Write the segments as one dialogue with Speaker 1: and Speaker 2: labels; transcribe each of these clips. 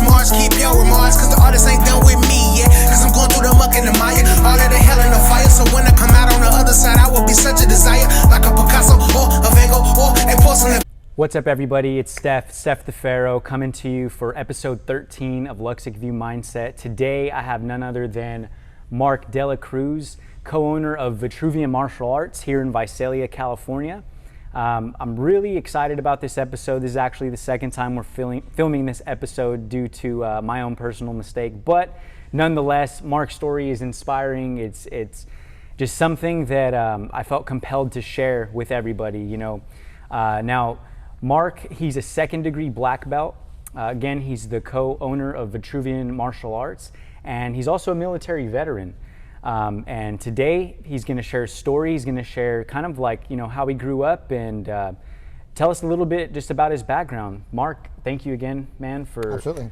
Speaker 1: Mars, keep your remarks, cause the artist ain't done with me yet. Cause I'm going through the muck and the mire, all of the hell and the fire. So when I come out on the other side, I will be such a desire, like a Picasso or a Van Gogh or a porcelain.
Speaker 2: What's up, everybody? It's Steph the Pharaoh, coming to you for episode 13 of Luxic Vue Mindset. Today, I have none other than Marc De La Cruz, co-owner of Vitruvian Martial Arts here in Visalia, California. I'm really excited about this episode. This is actually the second time we're filming this episode due to my own personal mistake, but nonetheless, Marc's story is inspiring. It's just something that I felt compelled to share with everybody. Now, Marc, he's a second-degree black belt. Again, he's the co-owner of Vitruvian Martial Arts, and he's also a military veteran. And today, he's going to share his story. He's going to share kind of like, how he grew up and tell us a little bit just about his background. Marc, thank you again, man, for
Speaker 3: Absolutely.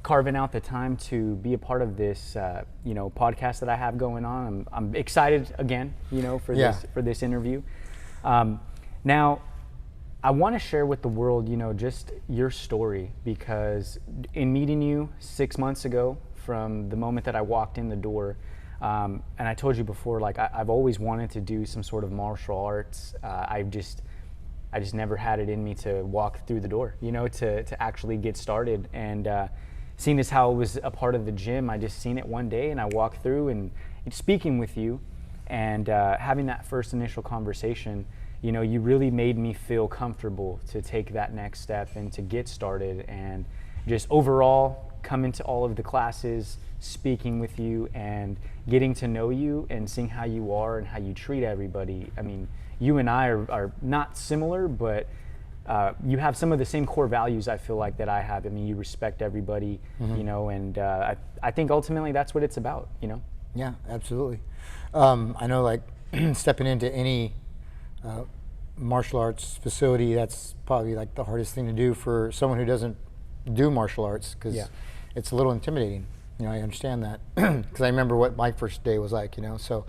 Speaker 2: Carving out the time to be a part of this, podcast that I have going on. I'm excited again, for this interview. Now, I want to share with the world, just your story, because in meeting you 6 months ago, from the moment that I walked in the door, and I told you before, like I've always wanted to do some sort of martial arts. I just never had it in me to walk through the door, to actually get started. And seeing as how it was a part of the gym, I just seen it one day, and I walked through and speaking with you, and having that first initial conversation. You really made me feel comfortable to take that next step and to get started, and just overall come into all of the classes, speaking with you and getting to know you and seeing how you are and how you treat everybody. I mean, you and I are not similar, but you have some of the same core values I feel like that I have. I mean, you respect everybody, and I think ultimately that's what it's about,
Speaker 3: Yeah, absolutely. I know, like, stepping into any martial arts facility, that's probably like the hardest thing to do for someone who doesn't do martial arts, because it's a little intimidating. I understand that, because I remember what my first day was like. So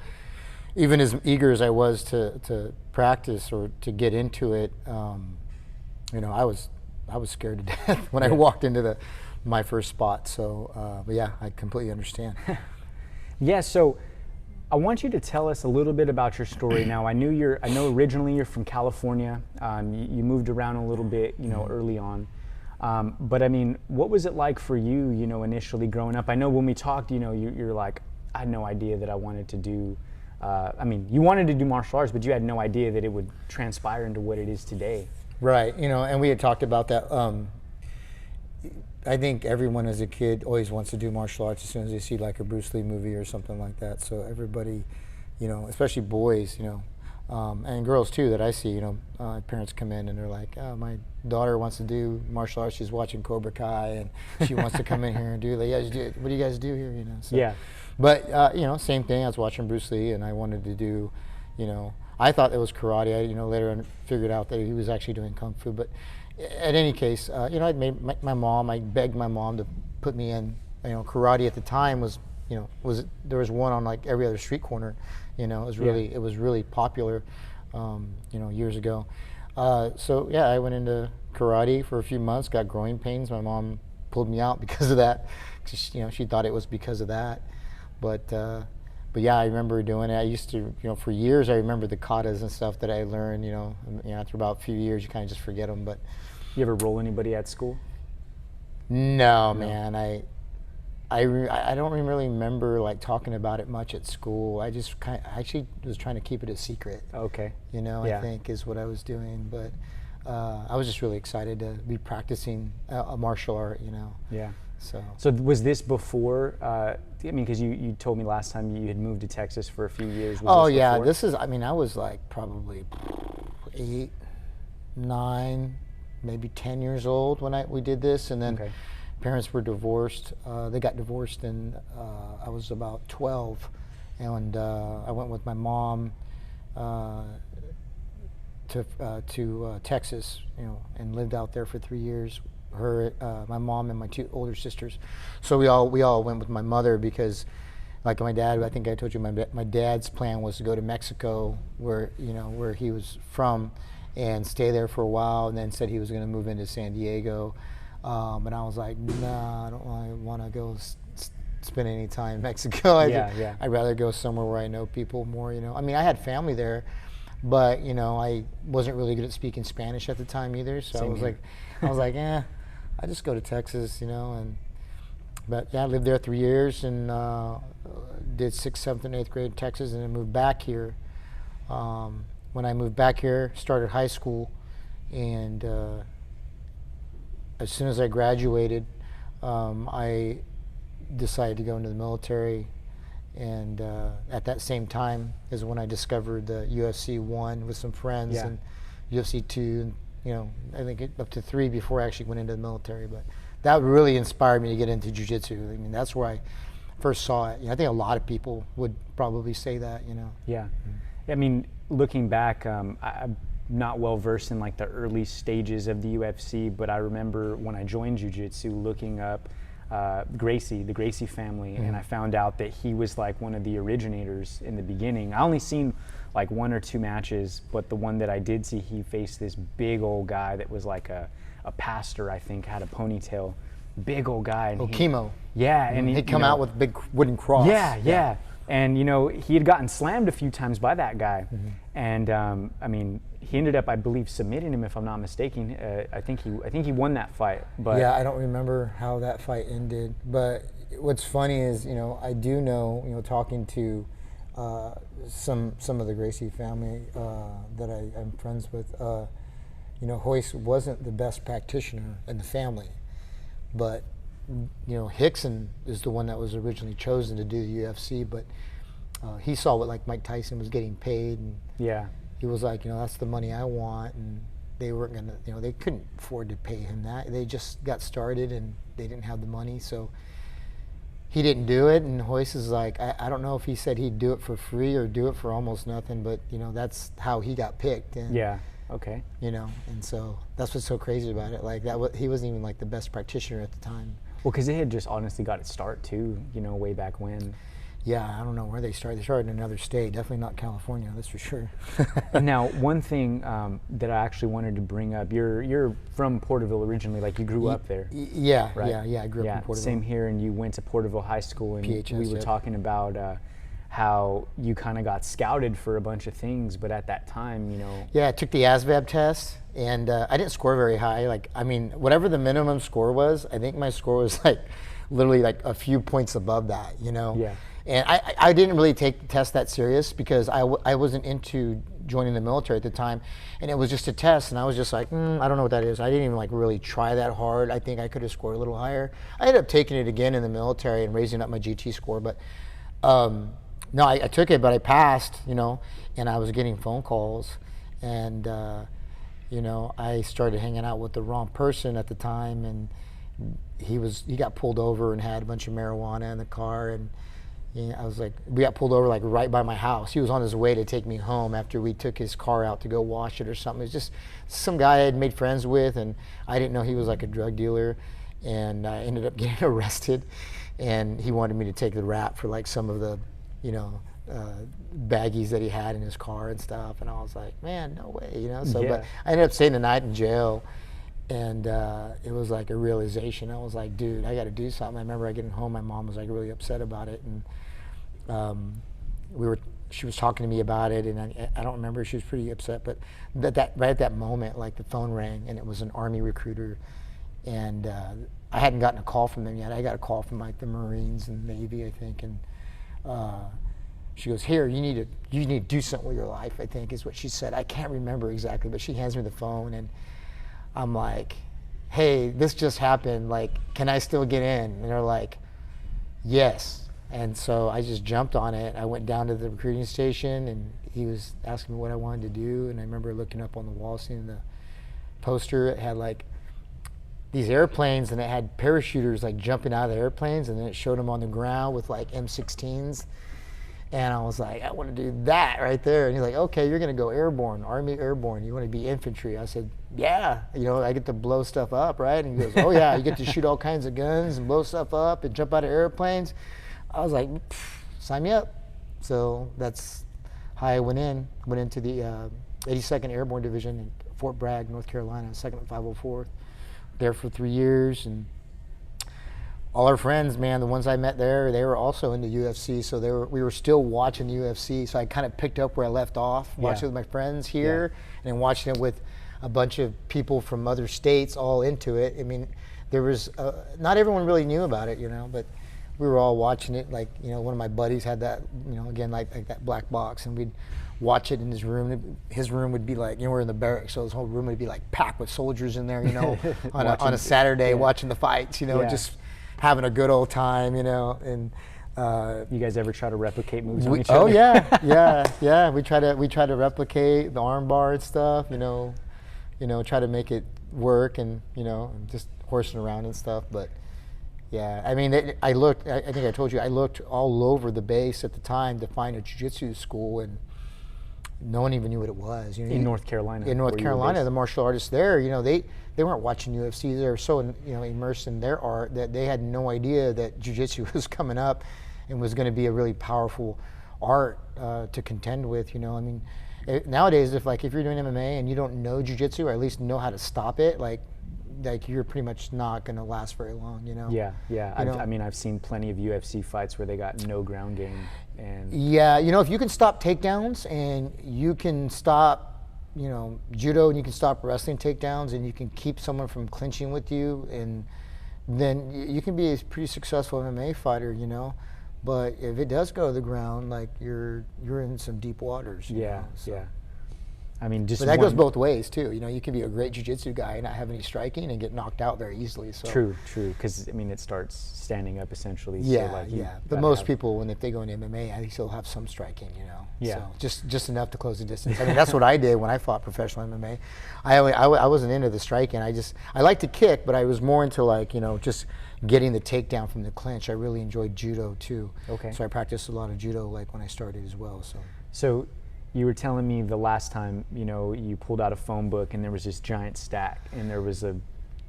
Speaker 3: even as eager as I was to practice or to get into it, I was scared to death when I walked into my first spot. So, but yeah, I completely understand.
Speaker 2: Yeah. So I want you to tell us a little bit about your story. Now, I know originally you're from California. You moved around a little bit, early on. But I mean, what was it like for you, initially growing up? I know when we talked, you're like, I had no idea that I wanted to do, you wanted to do martial arts, but you had no idea that it would transpire into what it is today. Right.
Speaker 3: And we had talked about that. I think everyone as a kid always wants to do martial arts as soon as they see like a Bruce Lee movie or something like that. So everybody, especially boys, and girls too that I see, parents come in and they're like, oh, my daughter wants to do martial arts. She's watching Cobra Kai and she wants to come in here and do that. What do you guys do here? So, yeah. But, same thing. I was watching Bruce Lee and I wanted to do, I thought it was karate. I, later on figured out that he was actually doing kung fu. But at any case, I made I begged my mom to put me in, karate at the time was there was one on like every other street corner, it was really popular, years ago. So yeah, I went into karate for a few months, got growing pains. My mom pulled me out because of that, because she thought it was because of that. But yeah, I remember doing it. I used to, for years, I remember the katas and stuff that I learned, after about a few years, you kind of just forget them. But
Speaker 2: you ever roll anybody at school?
Speaker 3: No, man. I don't really remember like talking about it much at school. I actually was trying to keep it a secret.
Speaker 2: Okay.
Speaker 3: I think is what I was doing. But I was just really excited to be practicing a martial art,
Speaker 2: Yeah.
Speaker 3: So
Speaker 2: was this before, because you told me last time you had moved to Texas for a few years.
Speaker 3: This is, I was like probably 8, 9, maybe 10 years old when we did this, and then parents were divorced. They got divorced, and I was about 12, and I went with my mom to Texas, and lived out there for 3 years. My mom and my 2 older sisters. So we all went with my mother because, like my dad, I think I told you my dad's plan was to go to Mexico, where he was from, and stay there for a while, and then said he was going to move into San Diego. And I was like, nah, I don't want to go spend any time in Mexico. I'd rather go somewhere where I know people more, you know. I mean, I had family there, but, you know, I wasn't really good at speaking Spanish at the time either. So I was like, I just go to Texas, you know. But yeah, I lived there 3 years and did 6th, 7th, and 8th grade in Texas, and then moved back here. When I moved back here, started high school, and as soon as I graduated, I decided to go into the military. And at that same time is when I discovered the UFC 1 with some friends, and UFC 2, and, you know, I think up to 3 before I actually went into the military. But that really inspired me to get into jiu-jitsu. I mean, that's where I first saw it. You know, I think a lot of people would probably say that, you know. Yeah.
Speaker 2: I mean, looking back, I'm not well versed in like the early stages of the UFC, but I remember when I joined jiu-jitsu looking up Gracie, the Gracie family, and I found out that he was like one of the originators in the beginning. I only seen like 1 or 2 matches, but the one that I did see, he faced this big old guy that was like a pastor, I think, had a ponytail, big old guy. And
Speaker 3: Chemo.
Speaker 2: Yeah, and
Speaker 3: he'd come out with a big wooden cross.
Speaker 2: Yeah. And, you know, he had gotten slammed a few times by that guy. And, I mean, he ended up, I believe, submitting him, if I'm not mistaken. I think he won that fight. But
Speaker 3: yeah, I don't remember how that fight ended. But what's funny is, you know, I do know, you know, talking to some of the Gracie family that I'm friends with, you know, Royce wasn't the best practitioner in the family. But, you know, Hickson is the one that was originally chosen to do the UFC, but he saw what like Mike Tyson was getting paid, and he was like, you know, that's the money I want, and they weren't gonna, you know, they couldn't afford to pay him that. They just got started and they didn't have the money, so he didn't do it. And Royce is like, I don't know if he said he'd do it for free or do it for almost nothing, but, you know, that's how he got picked. And,
Speaker 2: okay.
Speaker 3: You know, and so that's what's so crazy about it. Like he wasn't even like the best practitioner at the time.
Speaker 2: Well, because they had just honestly got its start too, you know, way back when.
Speaker 3: Yeah, I don't know where they started. They started in another state, definitely not California, that's for sure.
Speaker 2: Now, one thing that I actually wanted to bring up, you're from Porterville originally, like you grew up there.
Speaker 3: Yeah,
Speaker 2: right?
Speaker 3: yeah, I grew up in Porterville.
Speaker 2: Same here, and you went to Porterville High School, and
Speaker 3: PHS,
Speaker 2: we were talking about how you kind of got scouted for a bunch of things, but at that time, you know.
Speaker 3: Yeah, I took the ASVAB test, and I didn't score very high. Like, I mean, whatever the minimum score was, I think my score was like literally like a few points above that, you know.
Speaker 2: Yeah.
Speaker 3: And I didn't really take the test that serious because I wasn't into joining the military at the time, and it was just a test, and I was just like, I don't know what that is. I didn't even like really try that hard. I think I could have scored a little higher. I ended up taking it again in the military and raising up my GT score, but no, I took it, but I passed, you know, and I was getting phone calls, and you know, I started hanging out with the wrong person at the time, and he got pulled over and had a bunch of marijuana in the car, and you know, I was like, we got pulled over like right by my house. He was on his way to take me home after we took his car out to go wash it or something. It was just some guy I had made friends with, and I didn't know he was like a drug dealer, and I ended up getting arrested, and he wanted me to take the rap for like some of the, you know, baggies that he had in his car and stuff, and I was like, man, no way, you know. So, but I ended up staying the night in jail, and it was like a realization. I was like, dude, I got to do something. I remember getting home, my mom was like really upset about it, and she was talking to me about it, and I don't remember, she was pretty upset, but right at that moment, like the phone rang, and it was an Army recruiter, and I hadn't gotten a call from them yet. I got a call from like the Marines and Navy, I think, and she goes, here, you need to do something with your life, I think is what she said. I can't remember exactly, but she hands me the phone, and I'm like, hey, this just happened, like, can I still get in? And they're like, yes. And so I just jumped on it. I went down to the recruiting station, and he was asking me what I wanted to do, and I remember looking up on the wall, seeing the poster. It had like these airplanes, and it had parachuters like jumping out of the airplanes, and then it showed them on the ground with like M16s. And I was like, I want to do that right there. And he's like, okay, you're going to go airborne, Army Airborne. You want to be infantry? I said, yeah. You know, I get to blow stuff up, right? And he goes, oh, yeah, you get to shoot all kinds of guns and blow stuff up and jump out of airplanes. I was like, sign me up. So that's how I went into the 82nd Airborne Division in Fort Bragg, North Carolina, 2nd and 504th there for 3 years, and all our friends, man, the ones I met there, they were also into UFC, so we were still watching the UFC. So I kind of picked up where I left off, watching it with my friends here, and then watching it with a bunch of people from other states all into it. I mean, there was not everyone really knew about it, but we were all watching it. Like, one of my buddies had that, again, like that black box, and we'd watch it in his room. His room would be like, we're in the barracks, so his whole room would be like packed with soldiers in there, on a Saturday watching the fights, just having a good old time, and
Speaker 2: you guys ever try to replicate moves on each other?
Speaker 3: Oh yeah. We try to replicate the arm bar and stuff, try to make it work, and just horsing around and stuff. But yeah, I mean, I think I told you, I looked all over the base at the time to find a jiu-jitsu school, and no one even knew what it was.
Speaker 2: In North Carolina.
Speaker 3: In North Carolina, the martial artists there, they weren't watching UFC. They were so immersed in their art that they had no idea that jiu-jitsu was coming up and was going to be a really powerful art to contend with. I mean, nowadays, if you're doing MMA and you don't know jiu-jitsu, or at least know how to stop it, like you're pretty much not going to last very long.
Speaker 2: Yeah. I've seen plenty of UFC fights where they got no ground game. And
Speaker 3: yeah, if you can stop takedowns, and you can stop, judo, and you can stop wrestling takedowns, and you can keep someone from clinching with you, and then you can be a pretty successful MMA fighter, But if it does go to the ground, like you're in some deep waters.
Speaker 2: Yeah. I mean, just
Speaker 3: but that goes both ways too. You can be a great jiu-jitsu guy and not have any striking and get knocked out very easily. So
Speaker 2: true. Because it starts standing up essentially.
Speaker 3: Yeah, so But most people, if they go into MMA, I think they'll have some striking.
Speaker 2: Yeah.
Speaker 3: So just enough to close the distance. I mean, that's what I did when I fought professional MMA. I wasn't into the striking. I liked to kick, but I was more into just getting the takedown from the clinch. I really enjoyed judo too.
Speaker 2: Okay.
Speaker 3: So I practiced a lot of judo when I started as well.
Speaker 2: So you were telling me the last time, you pulled out a phone book and there was this giant stack and there was a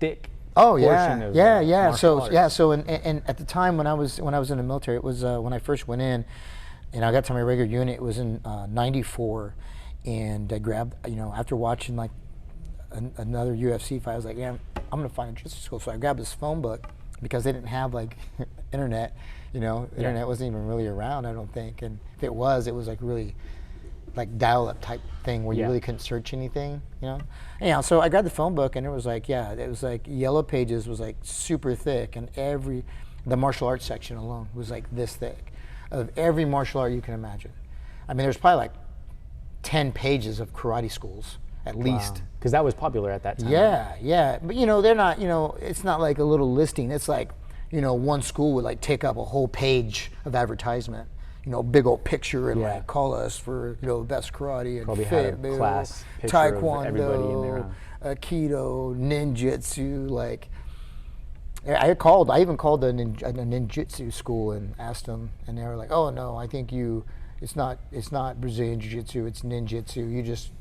Speaker 2: thick portion of martial arts.
Speaker 3: So and at the time when I was in the military, it was when I first went in, and I got to my regular unit. It was in '94, and I grabbed, after watching another UFC fight, I was like, yeah, I'm gonna find a jiu-jitsu school. So I grabbed this phone book because they didn't have internet. Internet wasn't even really around, I don't think, and if it was really dial-up type thing where you really couldn't search anything, Anyhow, so I grabbed the phone book, and it was Yellow Pages was super thick, and the martial arts section alone was this thick, of every martial art you can imagine. I mean, there's probably 10 pages of karate schools at least.
Speaker 2: Because that was popular at that time.
Speaker 3: Yeah. But they're not, it's not like a little listing. It's one school would take up a whole page of advertisement. Big old picture, and call us for best karate and
Speaker 2: probably
Speaker 3: fit,
Speaker 2: had a class picture
Speaker 3: taekwondo,
Speaker 2: of everybody in there.
Speaker 3: Aikido, ninjutsu. I even called a ninjutsu school and asked them, and they were like, "Oh no, I think it's not Brazilian Jiu Jitsu, it's ninjutsu. You just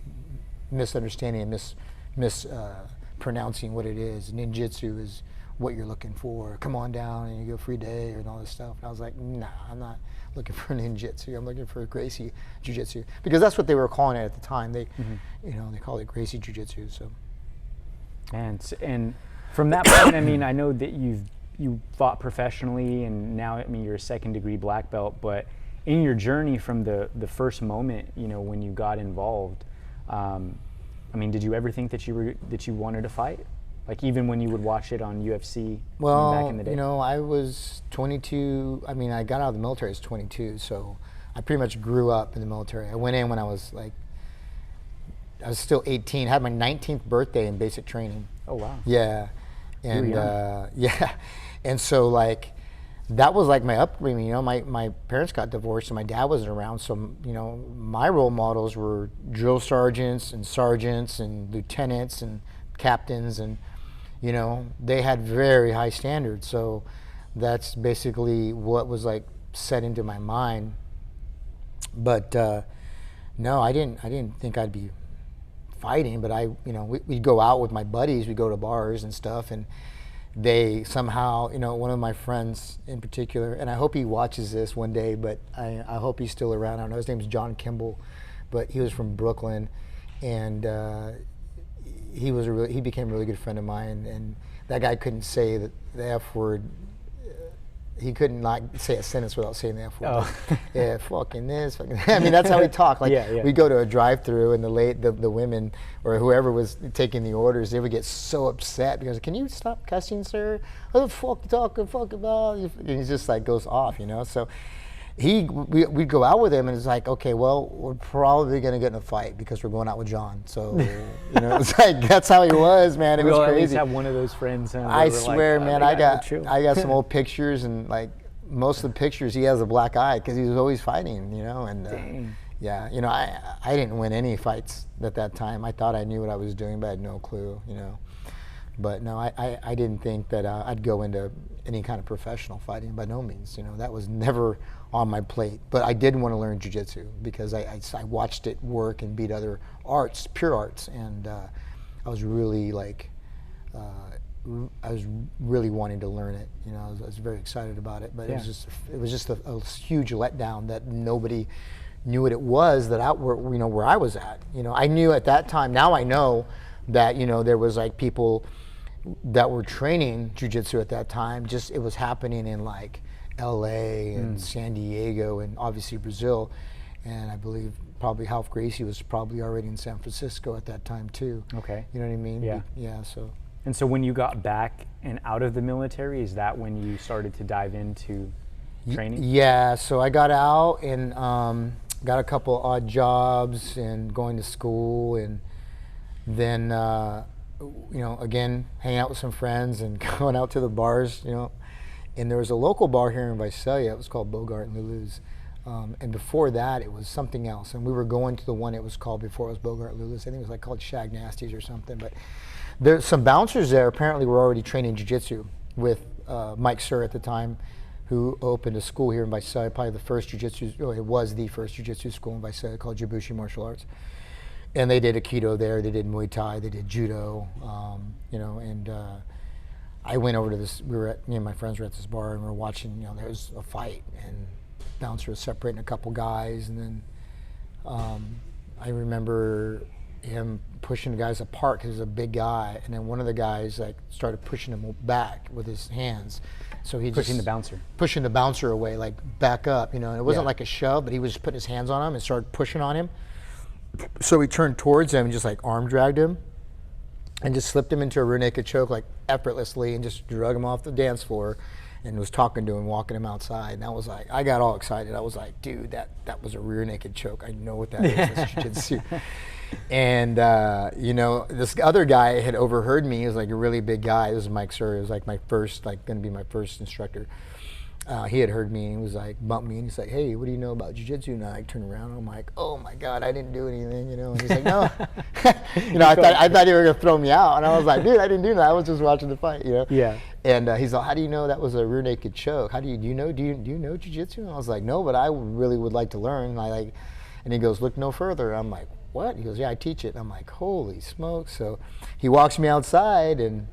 Speaker 3: misunderstanding and mispronouncing what it is. Ninjutsu is what you're looking for. Come on down and you go free day and all this stuff." And I was like, "Nah, I'm not looking for ninjutsu. I'm looking for Gracie Jiu-Jitsu," because that's what they were calling it at the time. They, they call it Gracie Jiu-Jitsu. So,
Speaker 2: and from that point, I know that you fought professionally, and now you're a second-degree black belt. But in your journey from the first moment, when you got involved, did you ever think that you wanted to fight? Even when you would watch it on UFC back in the day?
Speaker 3: I was 22. I got out of the military as 22, so I pretty much grew up in the military. I went in when I was still 18. I had my 19th birthday in basic training.
Speaker 2: Oh, wow.
Speaker 3: Yeah. And and so that was my upbringing. My parents got divorced and my dad wasn't around, so my role models were drill sergeants and lieutenants and captains, and they had very high standards. So that's basically what was set into my mind. But no, I didn't think I'd be fighting, but we'd go out with my buddies, we'd go to bars and stuff, and they somehow, one of my friends in particular, and I hope he watches this one day, but I hope he's still around. I don't know, his name's John Kimball, but he was from Brooklyn, and he became a really good friend of mine, and that guy couldn't say the F word. He couldn't like say a sentence without saying the F word.
Speaker 2: Oh.
Speaker 3: Like, yeah, fucking this, fucking that. I mean, that's how he talked. Like, we go to a drive-through, and the women or whoever was taking the orders, they would get so upset because, can you stop cussing, sir? What the fuck you talking fuck about? And he just like goes off, So we'd go out with him, and it's like, okay, well, we're probably gonna get in a fight because we're going out with John. So it's like that's how he was, man. It was crazy.
Speaker 2: At least have one of those friends.
Speaker 3: I swear, man, I got some old pictures, and like most of the pictures, he has a black eye because he was always fighting, And yeah, I didn't win any fights at that time. I thought I knew what I was doing, but I had no clue, But no, I didn't think that I'd go into any kind of professional fighting, by no means. That was never on my plate. But I did want to learn jiu-jitsu because I watched it work and beat other arts, pure arts, and I was really wanting to learn it. I was very excited about it. But it was just a huge letdown that nobody knew what it was where I was at. I knew at that time. Now I know that there was like people that were training jiu-jitsu at that time. Just it was happening in like LA and San Diego and obviously Brazil, and I believe probably Ralph Gracie was probably already in San Francisco at that time too.
Speaker 2: Okay.
Speaker 3: You know what I mean?
Speaker 2: Yeah.
Speaker 3: So.
Speaker 2: And so when you got back and out of the military, is that when you started to dive into training?
Speaker 3: Yeah. So I got out and got a couple odd jobs and going to school, and then again hanging out with some friends and going out to the bars, And there was a local bar here in Visalia. It was called Bogart and Lulu's. And before that, it was something else. And we were going to the one it was called before it was Bogart and Lulu's. I think it was like called Shag Nasties or something. But there's some bouncers there apparently were already training jiu-jitsu with Mike Sir at the time, who opened a school here in Visalia, probably the first jiu-jitsu, it was the first jiu-jitsu school in Visalia called Vitruvian Martial Arts. And they did Aikido there, they did Muay Thai, they did Judo, and I went over to this, me and my friends were at this bar and we were watching, there was a fight and bouncer was separating a couple guys, and then I remember him pushing the guys apart because he was a big guy, and then one of the guys like started pushing him back with his hands. So he
Speaker 2: pushing the bouncer
Speaker 3: away, like back up, and it wasn't like a shove, but he was just putting his hands on him and started pushing on him. So he turned towards him and just like arm dragged him and just slipped him into a rear naked choke like effortlessly and just drug him off the dance floor and was talking to him, walking him outside. And I was like, I got all excited. I was like, dude, that was a rear naked choke. I know what that is. That's jiu-jitsu. And this other guy had overheard me. He was like a really big guy. This was Mike Sir. It was like going to be my first instructor. He had heard me and he was like, bumped me and he's like, hey, what do you know about jiu-jitsu? And I turned around and I'm like, oh my God, I didn't do anything, And he's like, no. I thought you were gonna throw me out. And I was like, dude, I didn't do that. I was just watching the fight,
Speaker 2: Yeah.
Speaker 3: And he's like, how do you know that was a rear naked choke? Do you know jiu-jitsu? And I was like, no, but I really would like to learn. And he goes, look no further. I'm like, what? He goes, yeah, I teach it. And I'm like, holy smokes. So he walks me outside and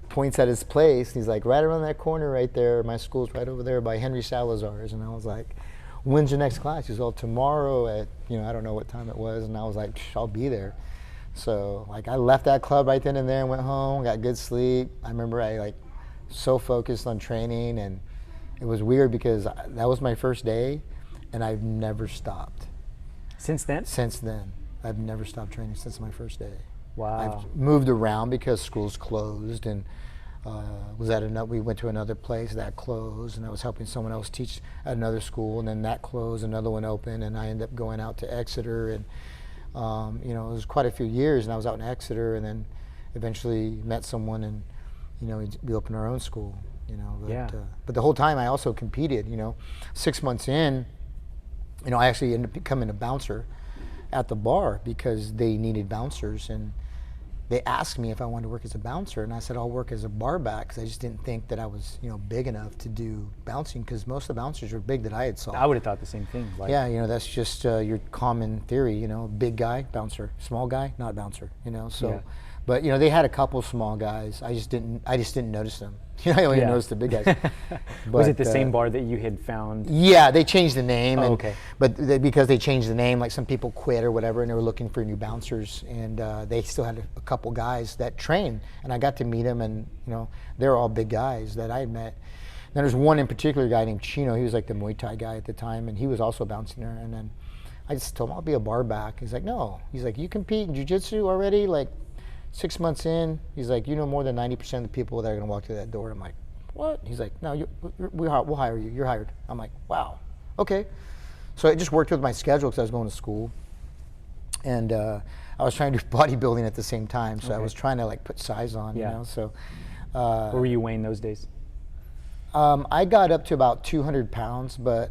Speaker 3: points at his place. He's like, right around that corner right there. My school's right over there by Henry Salazar's. And I was like, when's your next class? He goes, well, tomorrow at, I don't know what time it was. And I was like, I'll be there. So I left that club right then and there and went home, got good sleep. I remember I so focused on training, and it was weird because that was my first day and I've never stopped.
Speaker 2: Since then?
Speaker 3: Since then. I've never stopped training since my first day.
Speaker 2: Wow.
Speaker 3: I've moved around because schools closed, and we went to another place that closed, and I was helping someone else teach at another school, and then that closed, another one opened, and I ended up going out to Exeter, and it was quite a few years, and I was out in Exeter, and then eventually met someone, and we opened our own school, but the whole time I also competed. 6 months in, I actually ended up becoming a bouncer at the bar because they needed bouncers, and they asked me if I wanted to work as a bouncer, and I said I'll work as a bar back because I just didn't think that I was big enough to do bouncing because most of the bouncers were big that I had saw.
Speaker 2: I would have thought the same thing.
Speaker 3: That's just your common theory, big guy, bouncer, small guy, not bouncer, so. Yeah. But they had a couple small guys. I just didn't notice them. I only noticed the big guys. But,
Speaker 2: was it the same bar that you had found?
Speaker 3: Yeah, they changed the name.
Speaker 2: Oh, okay.
Speaker 3: But because they changed the name, like some people quit or whatever, and they were looking for new bouncers, and they still had a couple guys that trained, and I got to meet them, and they're all big guys that I had met. Then there's one in particular, guy named Chino. He was like the Muay Thai guy at the time, and he was also bouncing there. And then I just told him I'll be a bar back. He's like, no. He's like, you compete in jiu-jitsu already? Like 6 months in? He's like, more than 90% of the people that are going to walk through that door. I'm like, what? He's like, no, we'll hire you. You're hired. I'm like, wow, okay. So it just worked with my schedule because I was going to school, and I was trying to do bodybuilding at the same time. So I was trying to like put size on, So.
Speaker 2: What were you weighing those days?
Speaker 3: I got up to about 200 pounds, but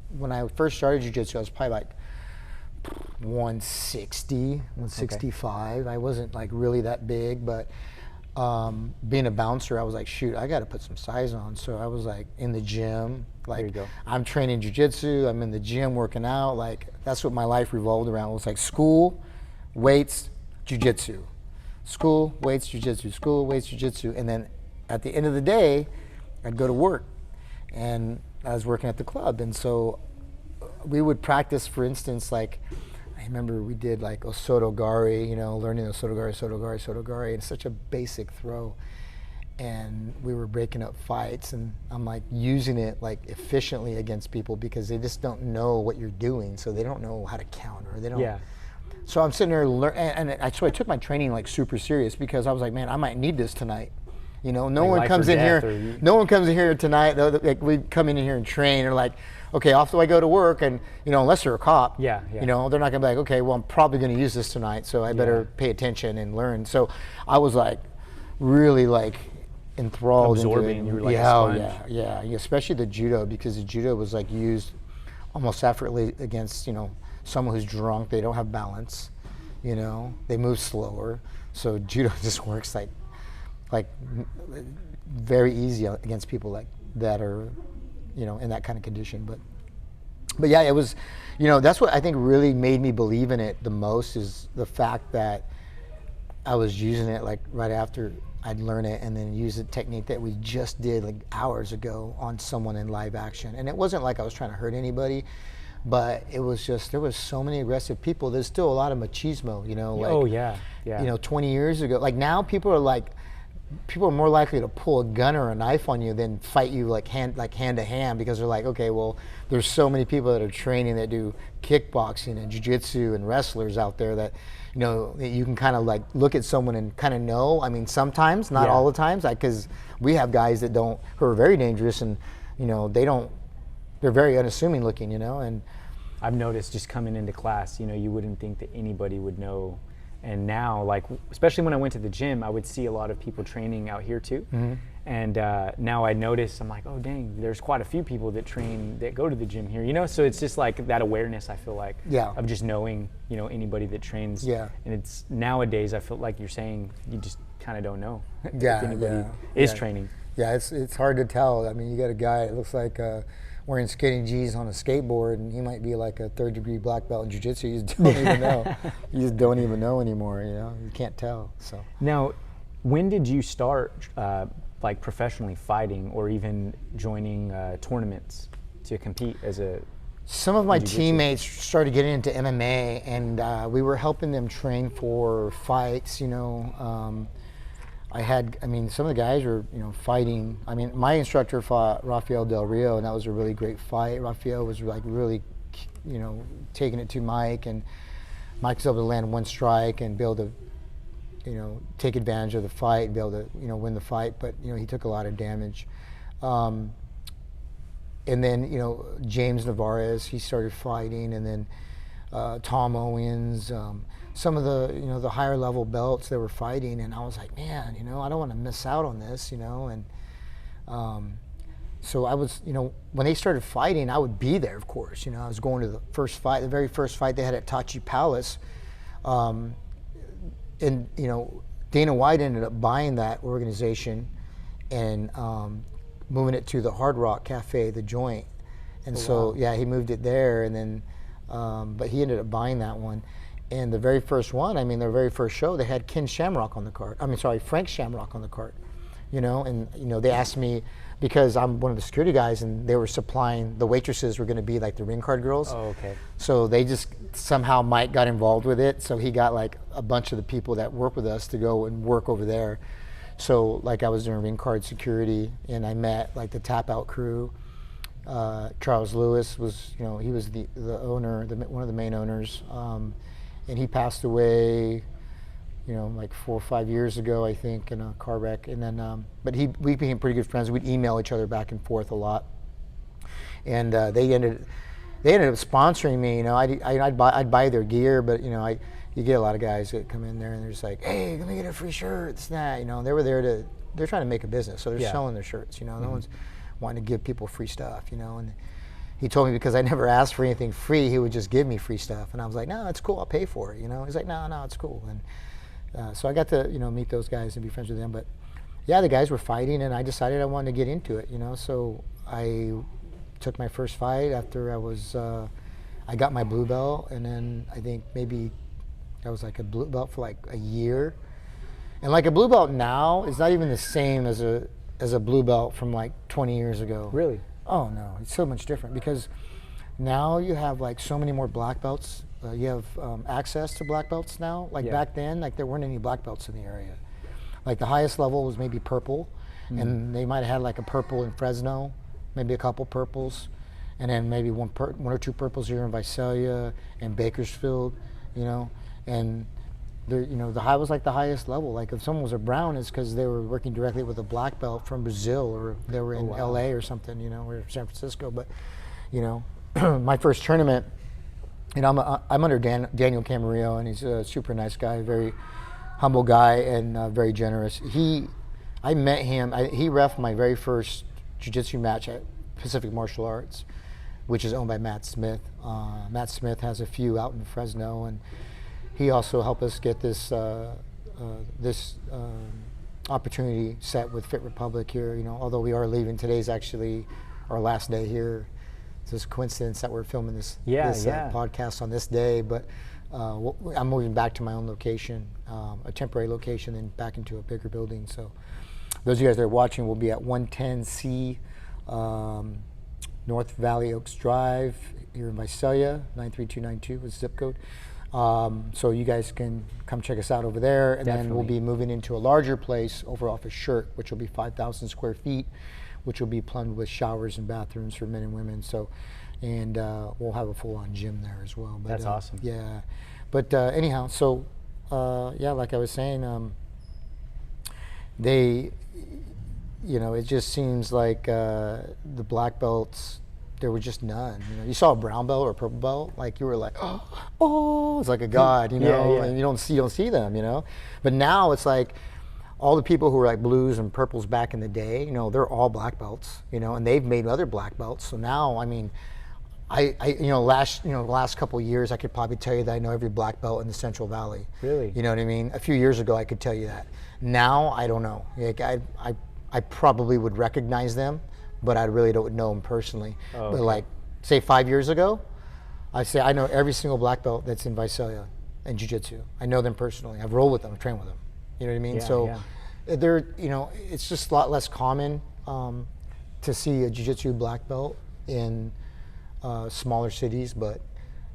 Speaker 3: when I first started jiu-jitsu, I was probably like 160, 165. Okay. I wasn't like really that big, but being a bouncer, I was like, shoot, I got to put some size on. So I was like in the gym, like
Speaker 2: there you go.
Speaker 3: I'm training jiu-jitsu, I'm in the gym working out. Like that's what my life revolved around. It was like school, weights, jiu-jitsu. School, weights, jiu-jitsu. School, weights, jiu-jitsu. And then at the end of the day, I'd go to work, and I was working at the club, and so we would practice. For instance, like I remember we did like osotogari, learning osotogari. It's such a basic throw, and we were breaking up fights, and I'm like using it like efficiently against people because they just don't know what you're doing, so they don't know how to counter. They don't.
Speaker 2: Yeah.
Speaker 3: So I'm sitting there so I took my training like super serious because I was like, man, I might need this tonight. No one comes in here. No one comes in here tonight. Like we come in here and train. Or like, okay, off do I go to work? And unless they're a cop,
Speaker 2: yeah.
Speaker 3: they're not gonna be like, okay, well, I'm probably gonna use this tonight, so I better pay attention and learn. So I was like, really like enthralled
Speaker 2: absorbing.
Speaker 3: Into it.
Speaker 2: You were like a sponge.
Speaker 3: Yeah. Especially the judo, because the judo was like used almost effortlessly against someone who's drunk. They don't have balance. They move slower. So judo just works like very easy against people like that are in that kind of condition. But yeah, it was that's what I think really made me believe in it the most, is the fact that I was using it like right after I'd learn it, and then use the technique that we just did like hours ago on someone in live action. And it wasn't like I was trying to hurt anybody, but it was just, there was so many aggressive people. There's still a lot of machismo, like,
Speaker 2: oh yeah.
Speaker 3: 20 years ago. Like now people are more likely to pull a gun or a knife on you than fight you like hand to hand, because they're like, okay, well, there's so many people that are training that do kickboxing and jiu-jitsu and wrestlers out there that that you can kind of like look at someone and kind of know. I mean, sometimes, not all the times, because we have guys who are very dangerous, and they're very unassuming looking, and
Speaker 2: I've noticed just coming into class, you wouldn't think that anybody would know. And now, like, especially when I went to the gym, I would see a lot of people training out here too. Mm-hmm. And now I notice, I'm like, oh dang, there's quite a few people that go to the gym here, So it's just like that awareness, I feel like, of just knowing, anybody that trains. Yeah. And it's nowadays, I feel like you're saying, you just kind of don't know if anybody is training.
Speaker 3: Yeah, it's hard to tell. I mean, you got a guy that looks like wearing skating G's on a skateboard, and he might be like a 3rd-degree black belt in jiu-jitsu. You just don't even know. You just don't even know anymore. You can't tell. So
Speaker 2: now, when did you start like professionally fighting, or even joining tournaments to compete as a?
Speaker 3: Some of my teammates started getting into MMA, and we were helping them train for fights. Some of the guys were, fighting. I mean, my instructor fought Rafael Del Rio, and that was a really great fight. Rafael was like really, taking it to Mike, and Mike was able to land one strike and be able to, take advantage of the fight and be able to, win the fight. But, he took a lot of damage. And then, James Navarez, he started fighting, and then Tom Owens, some of the the higher level belts they were fighting, and I was like, man, I don't want to miss out on this, and so I was, when they started fighting, I would be there, of course. I was going to the very first fight they had at Tachi Palace, and Dana White ended up buying that organization and moving it to the Hard Rock Cafe, the Joint, and he moved it there, and then but he ended up buying that one. And the very first one, I mean, their very first show, they had Frank Shamrock on the card, you know, and, you know, they asked me, because I'm one of the security guys, and they were supplying, the waitresses were going to be like the ring card girls.
Speaker 2: Oh, okay.
Speaker 3: So they just, somehow Mike got involved with it, so he got like a bunch of the people that work with us to go and work over there. So like I was doing ring card security, and I met like the tap out crew. Charles Lewis was, you know, he was the owner, one of the main owners, and he passed away, you know, like 4 or 5 years ago, I think, in a car wreck. And then, but we became pretty good friends. We'd email each other back and forth a lot. And they ended up sponsoring me. You know, I'd buy their gear, but you know, you get a lot of guys that come in there and they're just like, hey, let me get a free shirt, this and that. You know, they were there they're trying to make a business, so they're selling their shirts. You know, no one's wanting to give people free stuff. You know, and he told me because I never asked for anything free, he would just give me free stuff, and I was like, no, it's cool, I'll pay for it. You know, he's like, no, it's cool. And so I got to, you know, meet those guys and be friends with them. But yeah, the guys were fighting, and I decided I wanted to get into it. You know, so I took my first fight after I got my blue belt, and then I think maybe I was like a blue belt for like a year. And like a blue belt now is not even the same as a blue belt from like 20 years ago.
Speaker 2: Really?
Speaker 3: Oh no, it's so much different because now you have like so many more black belts. You have access to black belts now. Like back then, like there weren't any black belts in the area. Like the highest level was maybe purple, and they might have had like a purple in Fresno, maybe a couple purples, and then maybe one or two purples here in Visalia and Bakersfield, you know, and you know, the high was like the highest level. Like if someone was a brown, it's because they were working directly with a black belt from Brazil, or they were in LA or something, you know, or San Francisco. But you know, my first tournament, you know, I'm under Daniel Camarillo, and he's a super nice guy, very humble guy, and very generous. I met him. He reffed my very first jiu-jitsu match at Pacific Martial Arts, which is owned by Matt Smith. Matt Smith has a few out in Fresno, and he also helped us get this opportunity set with Fit Republic here. You know, although we are leaving, today's actually our last day here. It's just a coincidence that we're filming this podcast on this day, but I'm moving back to my own location, a temporary location, then back into a bigger building. So those of you guys that are watching will be at 110C North Valley Oaks Drive here in Visalia, 93292 with zip code. So you guys can come check us out over there, and then we'll be moving into a larger place over off of Shirt, which will be 5,000 square feet, which will be plumbed with showers and bathrooms for men and women. So, and we'll have a full-on gym there as well. But,
Speaker 2: that's awesome.
Speaker 3: Yeah, but anyhow, so yeah, like I was saying, they, you know, it just seems like the black belts, there were just none. You know, you saw a brown belt or a purple belt, like you were like, oh, it's like a god, you know, and you don't see them, you know. But now it's like all the people who were like blues and purples back in the day, you know, they're all black belts, you know, and they've made other black belts. So now, I mean, last couple of years, I could probably tell you that I know every black belt in the Central Valley.
Speaker 2: Really?
Speaker 3: You know what I mean? A few years ago, I could tell you that. Now, I don't know. Like I probably would recognize them, but I really don't know them personally.
Speaker 2: Oh,
Speaker 3: but like, say 5 years ago, I'd say I know every single black belt that's in Visalia and Jiu Jitsu. I know them personally. I've rolled with them, I've trained with them. You know what I mean? So they're, you know, it's just a lot less common to see a Jiu Jitsu black belt in smaller cities, but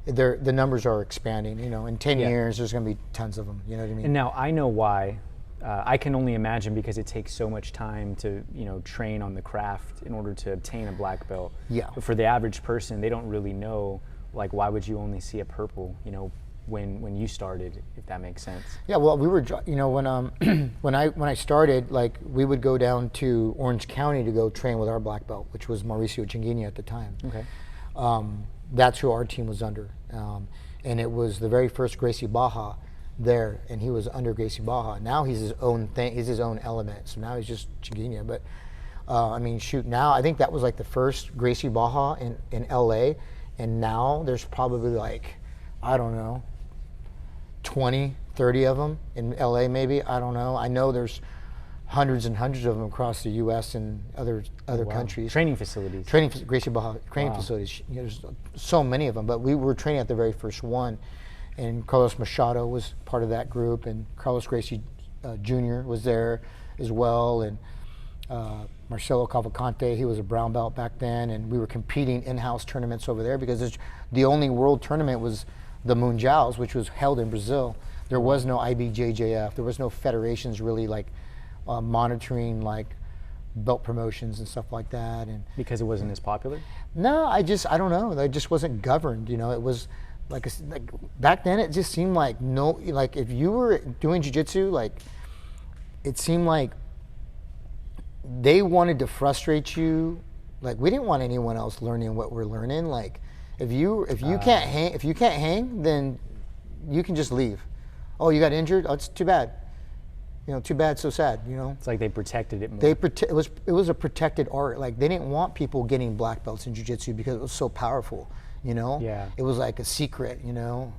Speaker 3: the numbers are expanding. You know, in 10 years, there's going to be tons of them. You know what I mean?
Speaker 2: And now I know why. I can only imagine, because it takes so much time to, you know, train on the craft in order to obtain a black belt.
Speaker 3: Yeah.
Speaker 2: But for the average person, they don't really know, like, why would you only see a purple, you know, when you started, if that makes sense. Yeah,
Speaker 3: well, we were, you know, when I started, like, we would go down to Orange County to go train with our black belt, which was Mauricio Chinguiña at the time. Okay. That's who our team was under, and it was the very first Gracie Baja there, and he was under Gracie Baja. Now he's his own thing, he's his own element, so now he's just Chinguiña. But I mean, shoot, now I think that was like the first Gracie Baja in LA, and now there's probably like, I don't know, 20, 30 of them in LA maybe, I don't know. I know there's hundreds and hundreds of them across the U.S. and other countries.
Speaker 2: Training facilities.
Speaker 3: Gracie Baja training facilities. You know, there's so many of them, but we were training at the very first one, and Carlos Machado was part of that group, and Carlos Gracie Jr. was there as well, and Marcelo Cavalcante, he was a brown belt back then, and we were competing in-house tournaments over there because the only world tournament was the Mundials, which was held in Brazil. There was no IBJJF. There was no federations really like monitoring like belt promotions and stuff like that. And
Speaker 2: because it wasn't as popular?
Speaker 3: No, I don't know. It just wasn't governed. You know, it was like back then. It just seemed like if you were doing jiu-jitsu, like it seemed like they wanted to frustrate you. Like we didn't want anyone else learning what we're learning. Like if you can't hang, then you can just leave. Oh, you got injured? Oh, it's too bad. You know, too bad, so sad. You know. It's
Speaker 2: like they protected it more.
Speaker 3: It was a protected art. Like they didn't want people getting black belts in jiu-jitsu because it was so powerful. You know.
Speaker 2: Yeah.
Speaker 3: It was like a secret. You know.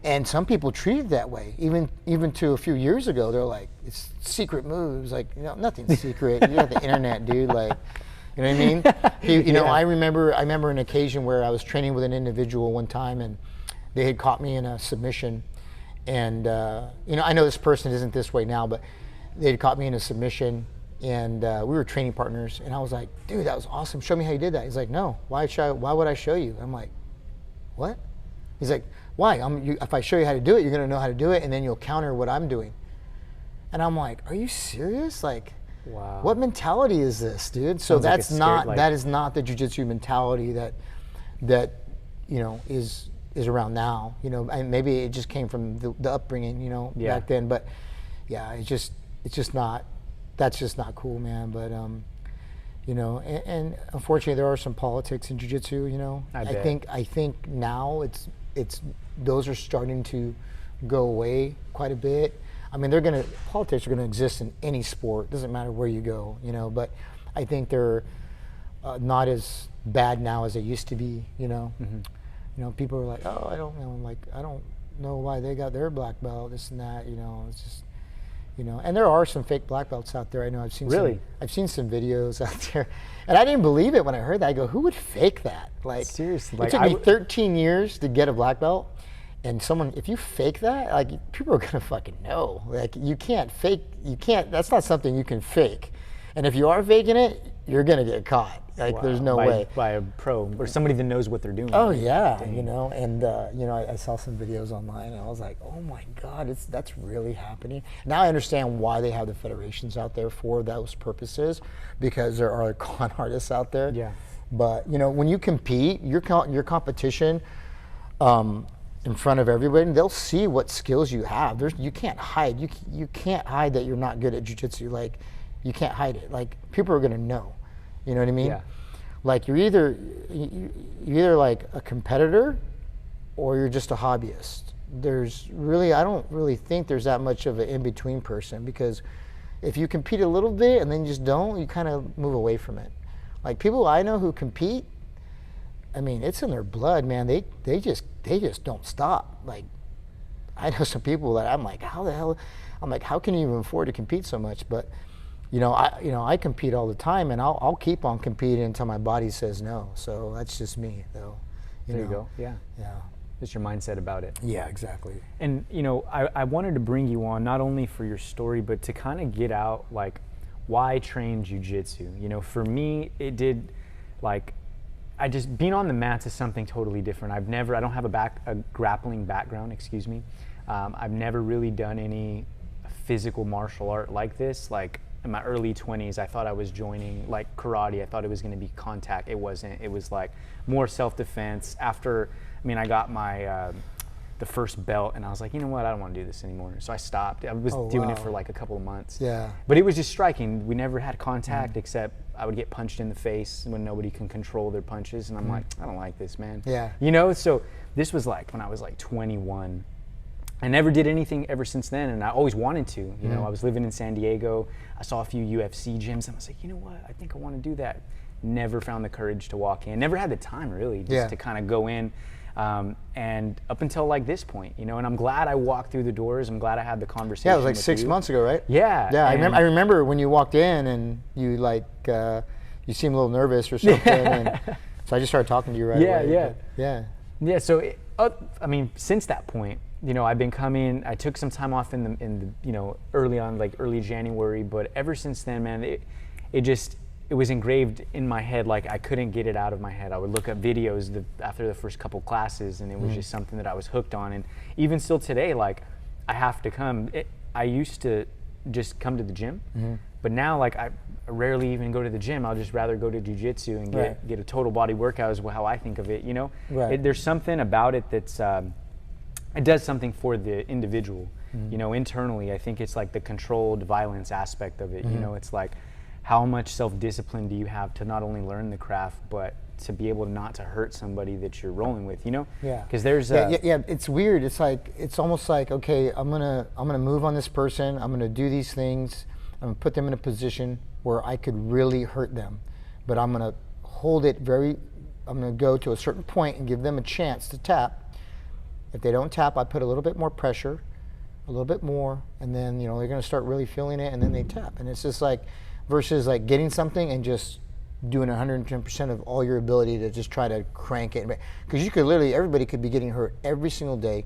Speaker 3: And some people treated it that way. Even to a few years ago, they're like, it's secret moves. Like, you know, nothing's secret. You got the internet, dude. Like, you know what I mean? You know, I remember an occasion where I was training with an individual one time, and they had caught me in a submission. And you know, I know this person isn't this way now, but they had caught me in a submission, and we were training partners. And I was like, dude, that was awesome. Show me how you did that. He's like, no. Why would I show you? I'm like, what? He's like, why? If I show you how to do it, you're going to know how to do it, and then you'll counter what I'm doing. And I'm like, are you serious? Like,
Speaker 2: wow.
Speaker 3: What mentality is this, dude? So that is not the jiu-jitsu mentality that you know is around now. You know, and maybe it just came from the upbringing, you know, back then. But yeah, it's just not. That's just not cool, man. But you know, and unfortunately, there are some politics in jiu-jitsu. You know, I think now it's those are starting to go away quite a bit. I mean, politics are gonna exist in any sport. Doesn't matter where you go, you know. But I think they're not as bad now as they used to be. You know, you know, people are like, oh, I don't know why they got their black belt, this and that. You know, it's just, you know. And there are some fake black belts out there. I know I've seen some videos out there, and I didn't believe it when I heard that. I go, who would fake that? Like seriously, it took me 13 years to get a black belt. And if you fake that, like people are gonna fucking know. Like you can't, that's not something you can fake. And if you are faking it, you're gonna get caught. Like there's no way.
Speaker 2: By a pro or somebody that knows what they're doing.
Speaker 3: Oh yeah, dang. You know, and you know, I saw some videos online and I was like, oh my God, that's really happening. Now I understand why they have the federations out there for those purposes, because there are con artists out there.
Speaker 2: Yeah.
Speaker 3: But you know, when you compete, your competition, in front of everybody, they'll see what skills you have. You can't hide. You can't hide that you're not good at jiu-jitsu. Like, you can't hide it. Like, people are gonna know. You know what I mean?
Speaker 2: Yeah.
Speaker 3: Like, you're either like a competitor, or you're just a hobbyist. I don't really think there's that much of an in-between person, because if you compete a little bit and then just don't, you kind of move away from it. Like, people I know who compete, I mean, it's in their blood, man. They just don't stop. Like, I know some people that I'm like, how can you even afford to compete so much? But I compete all the time, and I'll keep on competing until my body says no. So that's just me, though.
Speaker 2: There you go. Yeah.
Speaker 3: Yeah.
Speaker 2: Just your mindset about it.
Speaker 3: Yeah, exactly.
Speaker 2: And you know, I wanted to bring you on not only for your story, but to kind of get out like why train jiu-jitsu. You know, for me, it did like. Being on the mats is something totally different. I don't have a grappling background, excuse me. I've never really done any physical martial art like this. Like in my early 20s, I thought I was joining like karate. I thought it was gonna be contact. It wasn't. It was like more self-defense. I got my, the first belt, and I was like, you know what, I don't wanna do this anymore. So I stopped. I was doing it for like a couple of months.
Speaker 3: Yeah.
Speaker 2: But it was just striking. We never had contact except I would get punched in the face when nobody can control their punches, and I'm like, I don't like this, man.
Speaker 3: Yeah.
Speaker 2: You know, so this was like when I was like 21. I never did anything ever since then, and I always wanted to. You know, I was living in San Diego. I saw a few UFC gyms, and I was like, you know what, I think I want to do that. Never found the courage to walk in. Never had the time, really, just to kind of go in. And up until like this point, you know, and I'm glad I walked through the doors. I'm glid I had the conversation.
Speaker 3: Yeah, it was like 6 months ago, right?
Speaker 2: Yeah.
Speaker 3: Yeah, I remember when you walked in and you like, you seemed a little nervous or something. And so I just started talking to you right away.
Speaker 2: Yeah.
Speaker 3: Yeah.
Speaker 2: Yeah, so I mean, since that point, you know, I've been coming. I took some time off in the you know, early on, like early January, but ever since then, man, it was engraved in my head. Like I couldn't get it out of my head. I would look up videos after the first couple classes, and it was just something that I was hooked on. And even still today, like I have to come. I used to just come to the gym, but now like I rarely even go to the gym. I'll just rather go to jiu-jitsu and get a total body workout, is how I think of it, you know? There's something about it that's, it does something for the individual, you know, internally. I think it's like the controlled violence aspect of it, you know? It's like, how much self-discipline do you have to not only learn the craft, but to be able not to hurt somebody that you're rolling with, you know?
Speaker 3: Yeah.
Speaker 2: Because there's
Speaker 3: it's weird. It's like, it's almost like, okay, I'm gonna move on this person. I'm gonna do these things. I'm gonna put them in a position where I could really hurt them, but I'm gonna hold it I'm gonna go to a certain point and give them a chance to tap. If they don't tap, I put a little bit more pressure, a little bit more, and then, you know, they're gonna start really feeling it, and then they tap. And it's just like, versus like getting something and just doing 110% of all your ability to just try to crank it. Because you could literally, everybody could be getting hurt every single day.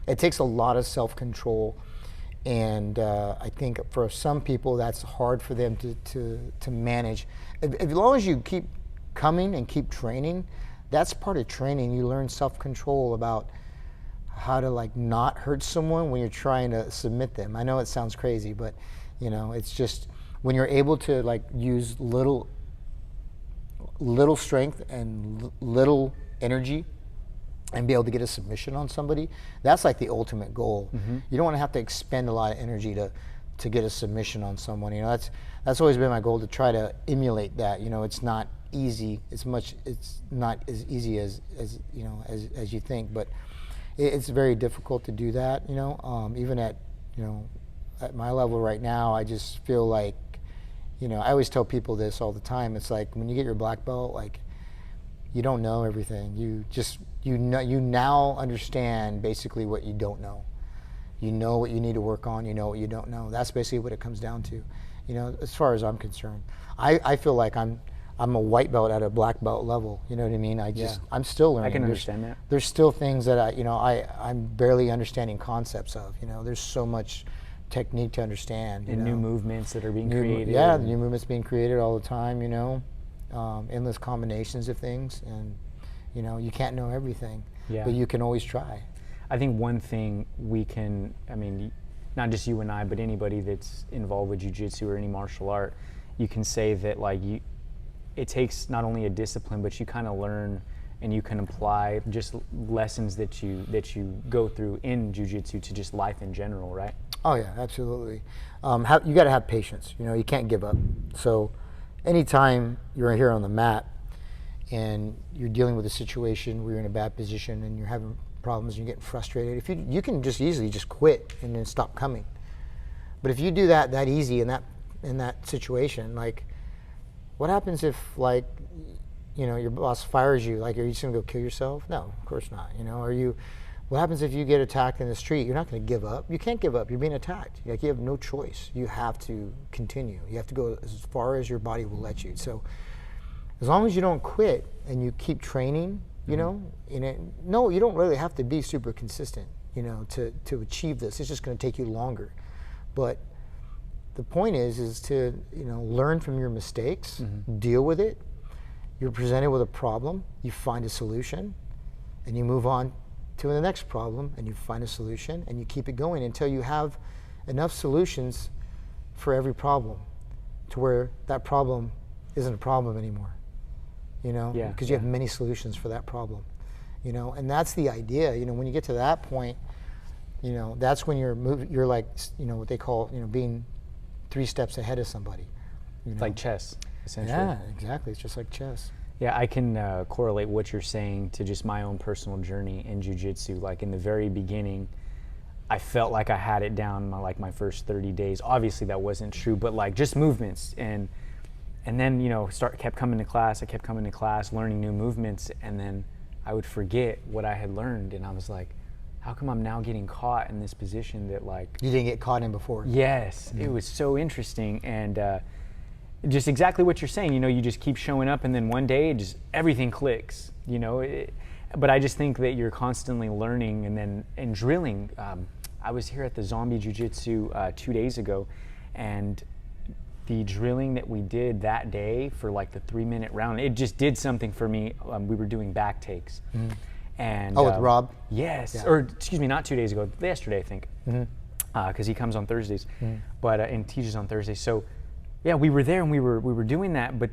Speaker 3: It takes a lot of self-control. And I think for some people, that's hard for them to manage. As long as you keep coming and keep training, that's part of training. You learn self-control about how to like not hurt someone when you're trying to submit them. I know it sounds crazy, but you know, it's just when you're able to like use little strength and little energy and be able to get a submission on somebody, that's like the ultimate goal. You don't want to have to expend a lot of energy to get a submission on someone. You know, that's always been my goal, to try to emulate that. You know, it's not easy. It's not as easy as you know, as you think, but it's very difficult to do that. You know, even at, you know, at my level right now, I just feel like, you know, I always tell people this all the time. It's like when you get your black belt, like, you don't know everything. You now understand basically what you don't know. You know what you need to work on. You know what you don't know. That's basically what it comes down to. You know, as far as I'm concerned, I feel like I'm a white belt at a black belt level. You know what I mean? I'm still learning.
Speaker 2: I can understand that.
Speaker 3: There's still things that I'm barely understanding concepts of. You know, there's so much technique to understand.
Speaker 2: And new movements that are being created.
Speaker 3: Yeah, new movements being created all the time. You know. Endless combinations of things, and you know, you can't know everything, but you can always try.
Speaker 2: I think one thing we can, I mean, not just you and I, but anybody that's involved with jiu-jitsu or any martial art, you can say that like it takes not only a discipline, but you kind of learn and you can apply just lessons that you go through in jiu-jitsu to just life in general, right?
Speaker 3: Oh yeah, absolutely. You got to have patience. You know, you can't give up. So anytime you're here on the mat and you're dealing with a situation where you're in a bad position and you're having problems and you're getting frustrated, if you can just easily just quit and then stop coming. But if you do that easy in that situation, like, what happens if, like, you know, your boss fires you? Like, are you just gonna go kill yourself? No, of course not. You know, what happens if you get attacked in the street? You're not going to give up. You can't give up. You're being attacked. Like, you have no choice. You have to continue. You have to go as far as your body will let you. So as long as you don't quit and you keep training, you know, no, you don't really have to be super consistent, you know, to achieve this. It's just going to take you longer. But the point is to, you know, learn from your mistakes, deal with it. You're presented with a problem, you find a solution, and you move on to the next problem, and you find a solution, and you keep it going until you have enough solutions for every problem to where that problem isn't a problem anymore, you know, because you have many solutions for that problem, you know. And that's the idea, you know. When you get to that point, you know, that's when you're like, you know, what they call, you know, being 3 steps ahead of somebody, you know?
Speaker 2: It's like chess, essentially.
Speaker 3: Yeah, exactly. It's just like chess.
Speaker 2: Yeah, I can correlate what you're saying to just my own personal journey in jiu-jitsu. Like, in the very beginning, I felt like I had it down my first 30 days. Obviously that wasn't true, but like just movements, and then, you know, kept coming to class. I kept coming to class, learning new movements, and then I would forget what I had learned, and I was like, how come I'm now getting caught in this position that, like,
Speaker 3: you didn't get caught in before?
Speaker 2: Yes, it was so interesting. And just exactly what you're saying, you know, you just keep showing up, and then one day just everything clicks, you know. And but I just think that you're constantly learning and drilling. I was here at the Zombie Jiu Jitsu 2 days ago, and the drilling that we did that day for like the 3-minute round, it just did something for me. We were doing back takes. And
Speaker 3: with Rob?
Speaker 2: Yes, or excuse me, not 2 days ago, yesterday I think, because he comes on Thursdays, but and teaches on Thursdays. So yeah, we were there and we were doing that, but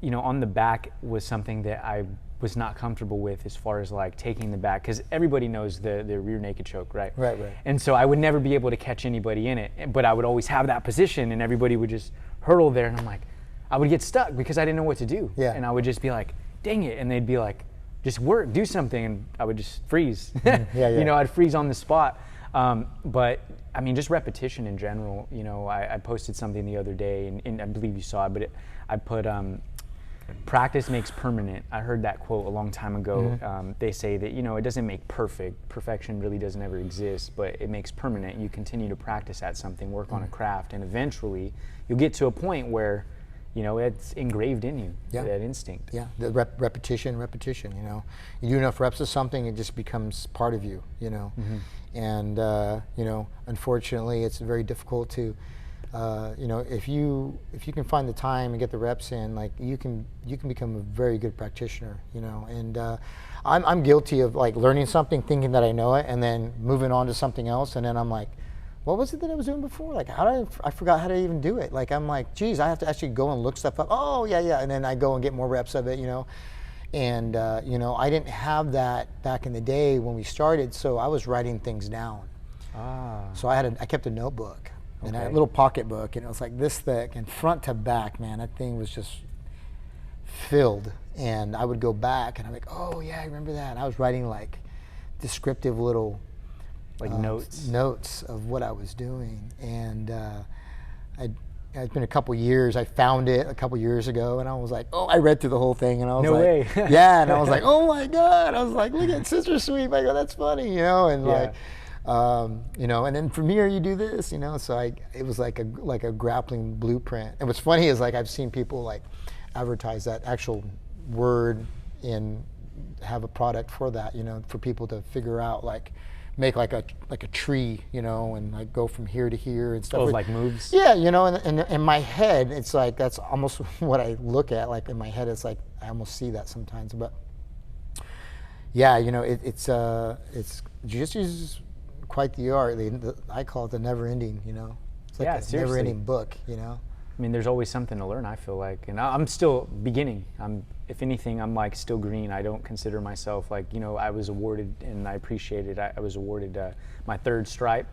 Speaker 2: you know, on the back was something that I was not comfortable with as far as like taking the back, because everybody knows the rear naked choke, right?
Speaker 3: Right.
Speaker 2: And so I would never be able to catch anybody in it, but I would always have that position and everybody would just hurtle there, and I'm like, I would get stuck because I didn't know what to do.
Speaker 3: Yeah.
Speaker 2: And I would just be like, dang it, and they'd be like, just work, do something, and I would just freeze. You know, I'd freeze on the spot. But I mean, just repetition in general. You know, I posted something the other day, and I believe you saw it, but I put practice makes permanent. I heard that quote a long time ago. They say that, you know, it doesn't make perfect. Perfection really doesn't ever exist, but it makes permanent. You continue to practice at something, work on a craft, and eventually you'll get to a point where, you know, it's engraved in you, that instinct.
Speaker 3: Yeah, the repetition, you know. You do enough reps of something, it just becomes part of you, you know. And, you know, unfortunately, it's very difficult to, you know, if you can find the time and get the reps in, like you can become a very good practitioner, you know. And I'm guilty of like learning something, thinking that I know it, and then moving on to something else, and then I'm like, what was it that I was doing before? Like, I forgot how to even do it. Like, I'm like, geez, I have to actually go and look stuff up. Oh, yeah, and then I go and get more reps of it, you know. And, you know, I didn't have that back in the day when we started, so I was writing things down. So I kept a notebook, and I had a little pocket book, and it was like this thick, and front to back, man, that thing was just filled. And I would go back, and I'm like, oh, yeah, I remember that. And I was writing, like, descriptive little
Speaker 2: like
Speaker 3: notes of what I was doing. And it's been a couple years. I found it a couple years ago, and I was like, oh, I read through the whole thing, and I was
Speaker 2: no
Speaker 3: like,
Speaker 2: way.
Speaker 3: yeah, and I was like, oh my God. I was like, look at Sister Sweep. I go, that's funny, you know, and like, you know, and then from here you do this, you know. So it was like a grappling blueprint. And what's funny is like I've seen people like advertise that actual word and have a product for that, you know, for people to figure out, like make like a tree, you know, and like go from here to here and stuff.
Speaker 2: Those like moves.
Speaker 3: Yeah, you know, and in my head, it's like that's almost what I look at. Like in my head, it's like I almost see that sometimes. But yeah, you know, it's jiu-jitsu is quite the art. I call it the never-ending. You know, it's like a never-ending book. You know.
Speaker 2: I mean, there's always something to learn, I feel like. And I'm still beginning. If anything, I'm like still green. I don't consider myself like, you know, I was awarded, and I appreciate it. I was awarded my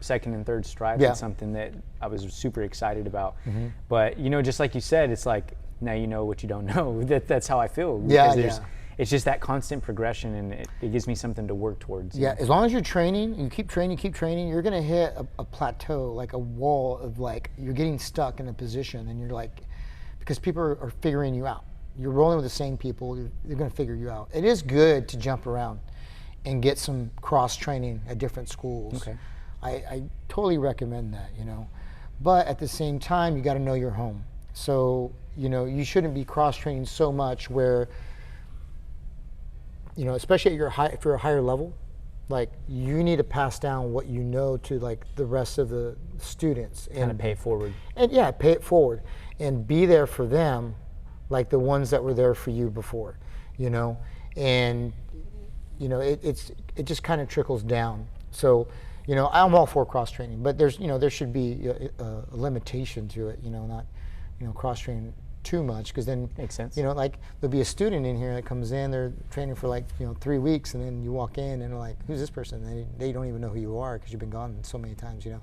Speaker 2: second and third stripe.
Speaker 3: Yeah.
Speaker 2: It's something that I was super excited about. But, you know, just like you said, it's like, now you know what you don't know. That's how I feel. Because it's just that constant progression, and it gives me something to work towards.
Speaker 3: Yeah, as long as you're training, you keep training, you're gonna hit a plateau, like a wall of like, you're getting stuck in a position, and you're like, because people are figuring you out. You're rolling with the same people, they're gonna figure you out. It is good to jump around and get some cross training at different schools.
Speaker 2: Okay.
Speaker 3: I totally recommend that, you know. But at the same time, you gotta know your home. So, you know, you shouldn't be cross training so much where, you know, especially if you're a higher level, like you need to pass down what you know to like the rest of the students.
Speaker 2: Kind of pay it forward.
Speaker 3: And yeah, pay it forward and be there for them like the ones that were there for you before, you know. And, you know, it just kind of trickles down. So, you know, I'm all for cross training, but there's, you know, there should be a limitation to it, you know, not, you know, cross training too much, because then
Speaker 2: makes sense.
Speaker 3: You know, like there'll be a student in here that comes in, they're training for like, you know, 3 weeks, and then you walk in and they're like, who's this person? And they don't even know who you are because you've been gone so many times, you know.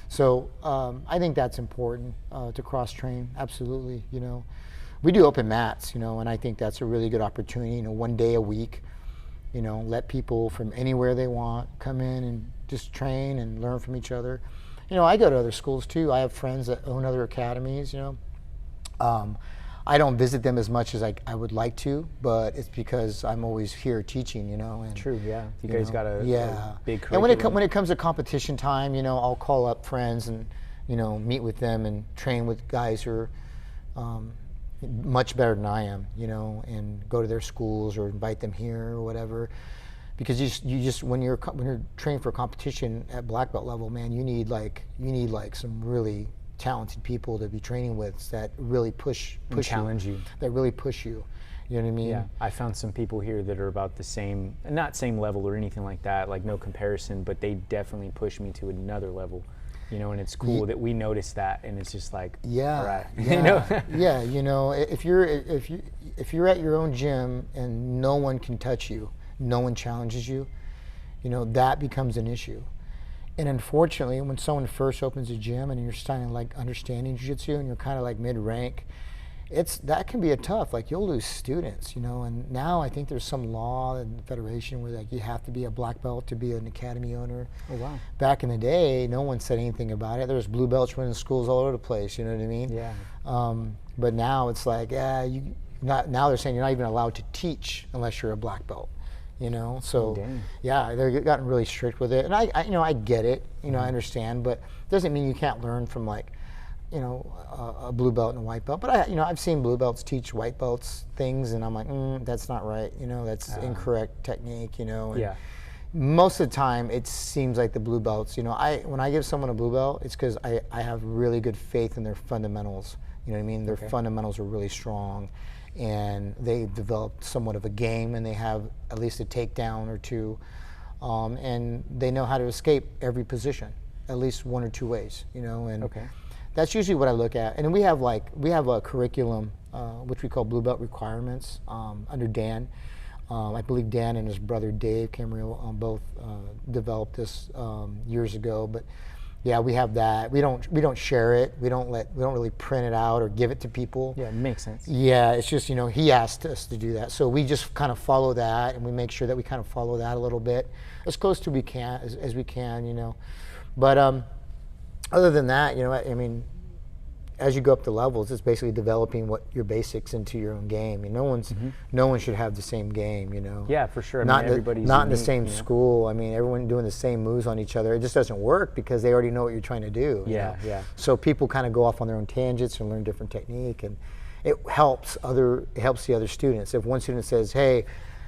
Speaker 3: So I think that's important to cross train. Absolutely, you know. We do open mats, you know, and I think that's a really good opportunity. You know, 1 day a week, you know, let people from anywhere they want come in and just train and learn from each other. You know, I go to other schools too. I have friends that own other academies, you know. I don't visit them as much as I would like to, but it's because I'm always here teaching, you know. And,
Speaker 2: true, yeah. You guys got a big curriculum.
Speaker 3: And when it comes to competition time, you know, I'll call up friends and, you know, meet with them and train with guys who are much better than I am, you know, and go to their schools or invite them here or whatever. because you just when you're training for a competition at black belt level, man, you need like some really talented people to be training with that really push
Speaker 2: challenge you.
Speaker 3: That really push you. You know what I mean?
Speaker 2: Yeah, I found some people here that are about the same, not same level or anything like that, like no comparison, but they definitely push me to another level. You know, and it's cool that we notice that, and it's just like, all right.
Speaker 3: Yeah,
Speaker 2: you know?
Speaker 3: yeah. You know, if you're at your own gym and no one can touch you, no one challenges you, you know, that becomes an issue. And unfortunately, when someone first opens a gym and you're starting to like understanding jiu-jitsu and you're kind of like mid-rank, that can be a tough, like you'll lose students, you know. And now I think there's some law in the federation where like you have to be a black belt to be an academy owner.
Speaker 2: Oh wow.
Speaker 3: Back in the day, no one said anything about it. There was blue belts running schools all over the place, you know what I mean?
Speaker 2: Yeah.
Speaker 3: But now it's like, now they're saying you're not even allowed to teach unless you're a black belt. You know, so yeah, they've gotten really strict with it, and I you know, I get it, you know, I understand, but it doesn't mean you can't learn from like, you know, a blue belt and a white belt. But I've seen blue belts teach white belts things, and I'm like, that's not right, you know, that's incorrect technique, you know. And most of the time, it seems like the blue belts, you know, when I give someone a blue belt, it's because I have really good faith in their fundamentals. You know what I mean? Their fundamentals are really strong, and they've developed somewhat of a game, and they have at least a takedown or two, and they know how to escape every position, at least one or two ways, you know. And that's usually what I look at. And we have a curriculum which we call Blue Belt Requirements under Dan. I believe Dan and his brother Dave Camarillo both developed this years ago, but yeah, we have that. We don't share it. We don't really print it out or give it to people.
Speaker 2: Yeah, it makes sense.
Speaker 3: Yeah, it's just, you know, he asked us to do that, so we just kind of follow that, and we make sure that we kind of follow that a little bit as close to as we can, you know. But other than that, you know, I mean, as you go up the levels, it's basically developing what your basics into your own game. And no one should have the same game, you know.
Speaker 2: Yeah, for sure.
Speaker 3: Not
Speaker 2: everybody's
Speaker 3: not
Speaker 2: unique,
Speaker 3: in the same
Speaker 2: you know?
Speaker 3: school. I mean, everyone doing the same moves on each other. It just doesn't work because they already know what you're trying to do. You know?
Speaker 2: Yeah.
Speaker 3: So people kind of go off on their own tangents and learn different technique, and it helps the other students. If one student says, "Hey,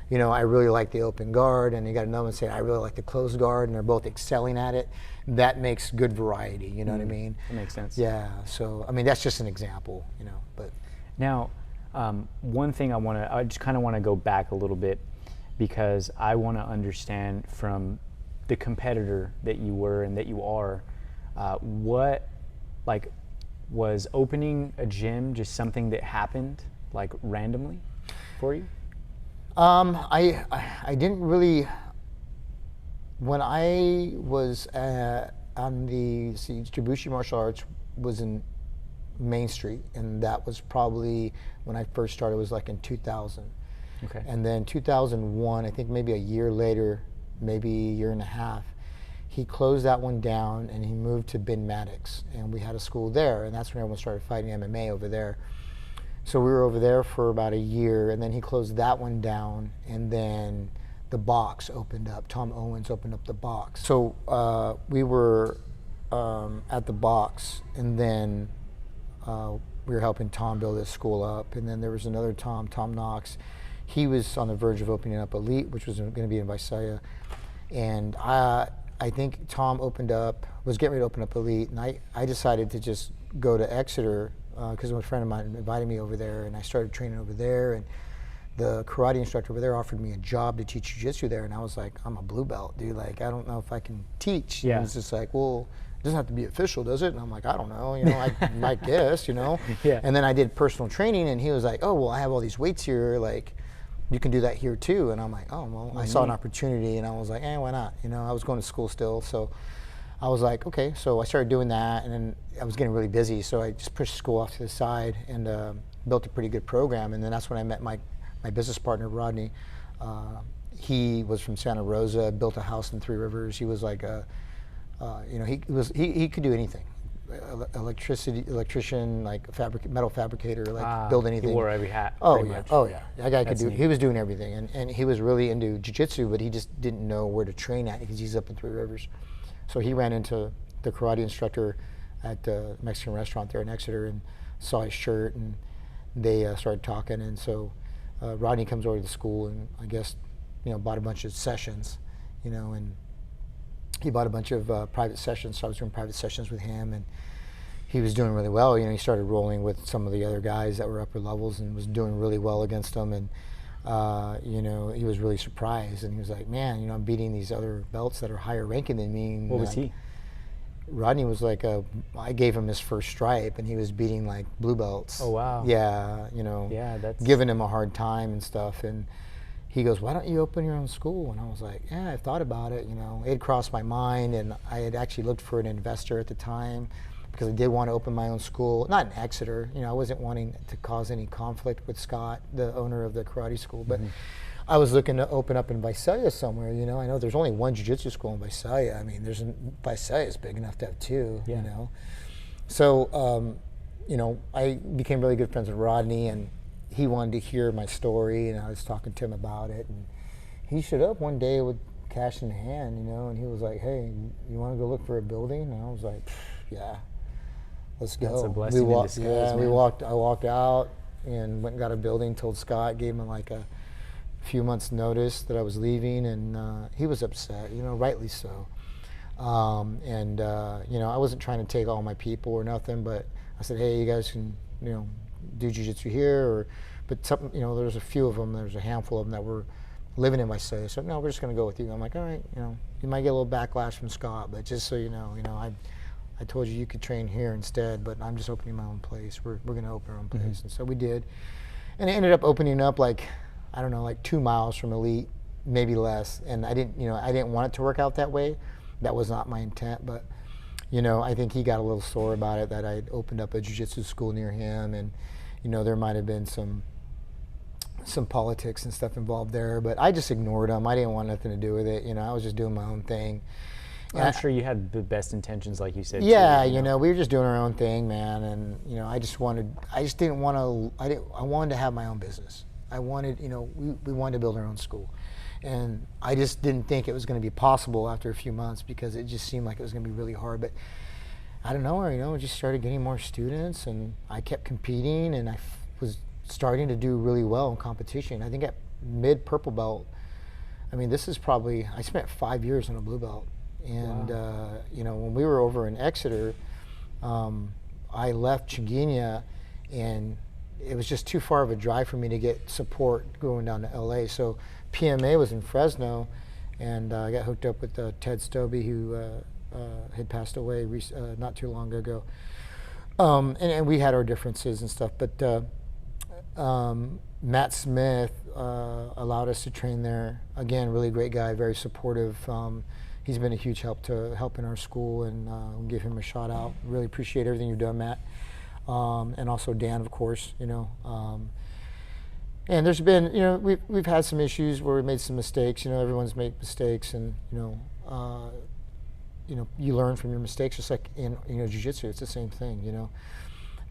Speaker 3: you know, I really like the open guard," and you got another one saying, "I really like the closed guard," and they're both excelling at it, that makes good variety, you know what I mean?
Speaker 2: That makes sense.
Speaker 3: Yeah, so, I mean, that's just an example, you know, but.
Speaker 2: Now, one thing I just kind of want to go back a little bit, because I want to understand from the competitor that you were and that you are, what, like, was opening a gym just something that happened, like, randomly for you?
Speaker 3: I didn't really. When I was on the Vitruvian Martial Arts was in Main Street, and that was probably when I first started. It was like in 2000.
Speaker 2: Okay.
Speaker 3: And then 2001, I think maybe a year later, maybe a year and a half, he closed that one down and he moved to Ben Maddox, and we had a school there, and that's when everyone started fighting MMA over there. So we were over there for about a year, and then he closed that one down, and then the box opened up. Tom Owens opened up the box. So we were at the box, and then we were helping Tom build his school up, and then there was another Tom Knox. He was on the verge of opening up Elite, which was going to be in Visalia, and I think Tom was getting ready to open up Elite, and I decided to just go to Exeter because a friend of mine invited me over there, and I started training over there, and the karate instructor over there offered me a job to teach jiu-jitsu there, and I was like, I'm a blue belt, dude, like, I don't know if I can teach.
Speaker 2: Yeah.
Speaker 3: And he's just like, well, it doesn't have to be official, does it? And I'm like, I don't know, you know, I might guess, you know.
Speaker 2: Yeah.
Speaker 3: And then I did personal training, and he was like, oh, well, I have all these weights here, like, you can do that here too. And I'm like, oh, well, I saw an opportunity, and I was like, why not? You know, I was going to school still, so I was like, okay. So I started doing that, and then I was getting really busy, so I just pushed school off to the side and built a pretty good program. And then that's when I met my business partner, Rodney. He was from Santa Rosa, built a house in Three Rivers. He was like you know, he could do anything. Electrician, like metal fabricator, like build anything.
Speaker 2: He wore every hat.
Speaker 3: Oh yeah,
Speaker 2: much.
Speaker 3: oh yeah. That guy could do.
Speaker 2: neat.
Speaker 3: He was doing everything, and he was really into jiu-jitsu, but he just didn't know where to train at because he's up in Three Rivers. So he ran into the karate instructor at the Mexican restaurant there in Exeter and saw his shirt, and they started talking. And so Rodney comes over to the school, and I guess bought a bunch of sessions, and he bought a bunch of private sessions. So I was doing private sessions with him, and he was doing really well. He started rolling with some of the other guys that were upper levels and was doing really well against them. And he was really surprised, and he was like, man, I'm beating these other belts that are higher ranking than me.
Speaker 2: What was he?
Speaker 3: Rodney was like I gave him his first stripe, and he was beating like blue belts.
Speaker 2: Oh, wow.
Speaker 3: Yeah,
Speaker 2: Yeah, that's
Speaker 3: giving him a hard time and stuff. And he goes, why don't you open your own school? And I was like, yeah, I've thought about it. It had crossed my mind, and I had actually looked for an investor at the time because I did want to open my own school, not in Exeter. I wasn't wanting to cause any conflict with Scott, the owner of the karate school, but I was looking to open up in Visalia somewhere. I know there's only one jiu-jitsu school in Visalia. I mean, Visalia is big enough to have two.
Speaker 2: Yeah.
Speaker 3: So I became really good friends with Rodney, and he wanted to hear my story, and I was talking to him about it, and he showed up one day with cash in hand, and he was like, hey, you want to go look for a building? And I was like, yeah, let's go.
Speaker 2: That's a blessing in disguise,
Speaker 3: yeah,
Speaker 2: man.
Speaker 3: I walked out and went and got a building, told Scott, gave him like a few months notice that I was leaving, and he was upset, rightly so. I wasn't trying to take all my people or nothing, but I said, hey, you guys can, do jiu-jitsu here, but some, there's a few of them, there's a handful of them that were living in Visalia. So no, we're just going to go with you. I'm like, all right, you might get a little backlash from Scott, but just so you know, I told you could train here instead, but I'm just opening my own place. We're going to open our own place. And so we did. And it ended up opening up like 2 miles from Elite, maybe less. And I didn't want it to work out that way. That was not my intent, but I think he got a little sore about it that I opened up a jiu-jitsu school near him, and there might have been some politics and stuff involved there, but I just ignored him. I didn't want nothing to do with it. I was just doing my own thing.
Speaker 2: I'm sure you had the best intentions, like you said.
Speaker 3: Yeah,
Speaker 2: too,
Speaker 3: we were just doing our own thing, man, and I wanted to have my own business. I wanted, we wanted to build our own school. And I just didn't think it was going to be possible after a few months because it just seemed like it was going to be really hard. But I don't know, I just started getting more students, and I kept competing, and I was starting to do really well in competition. I think at mid purple belt, this is probably, I spent 5 years on a blue belt. And,
Speaker 2: wow.
Speaker 3: When we were over in Exeter, I left Chinguinia, and it was just too far of a drive for me to get support going down to LA. So PMA was in Fresno, and I got hooked up with Ted Stobie, who had passed away not too long ago. And we had our differences and stuff, but Matt Smith allowed us to train there. Again, really great guy, very supportive. He's been a huge help in our school, and we'll give him a shout out. Really appreciate everything you've done, Matt. And also Dan, of course, And there's been, we've had some issues where we made some mistakes. Everyone's made mistakes, and you learn from your mistakes, just like in jiu-jitsu. It's the same thing,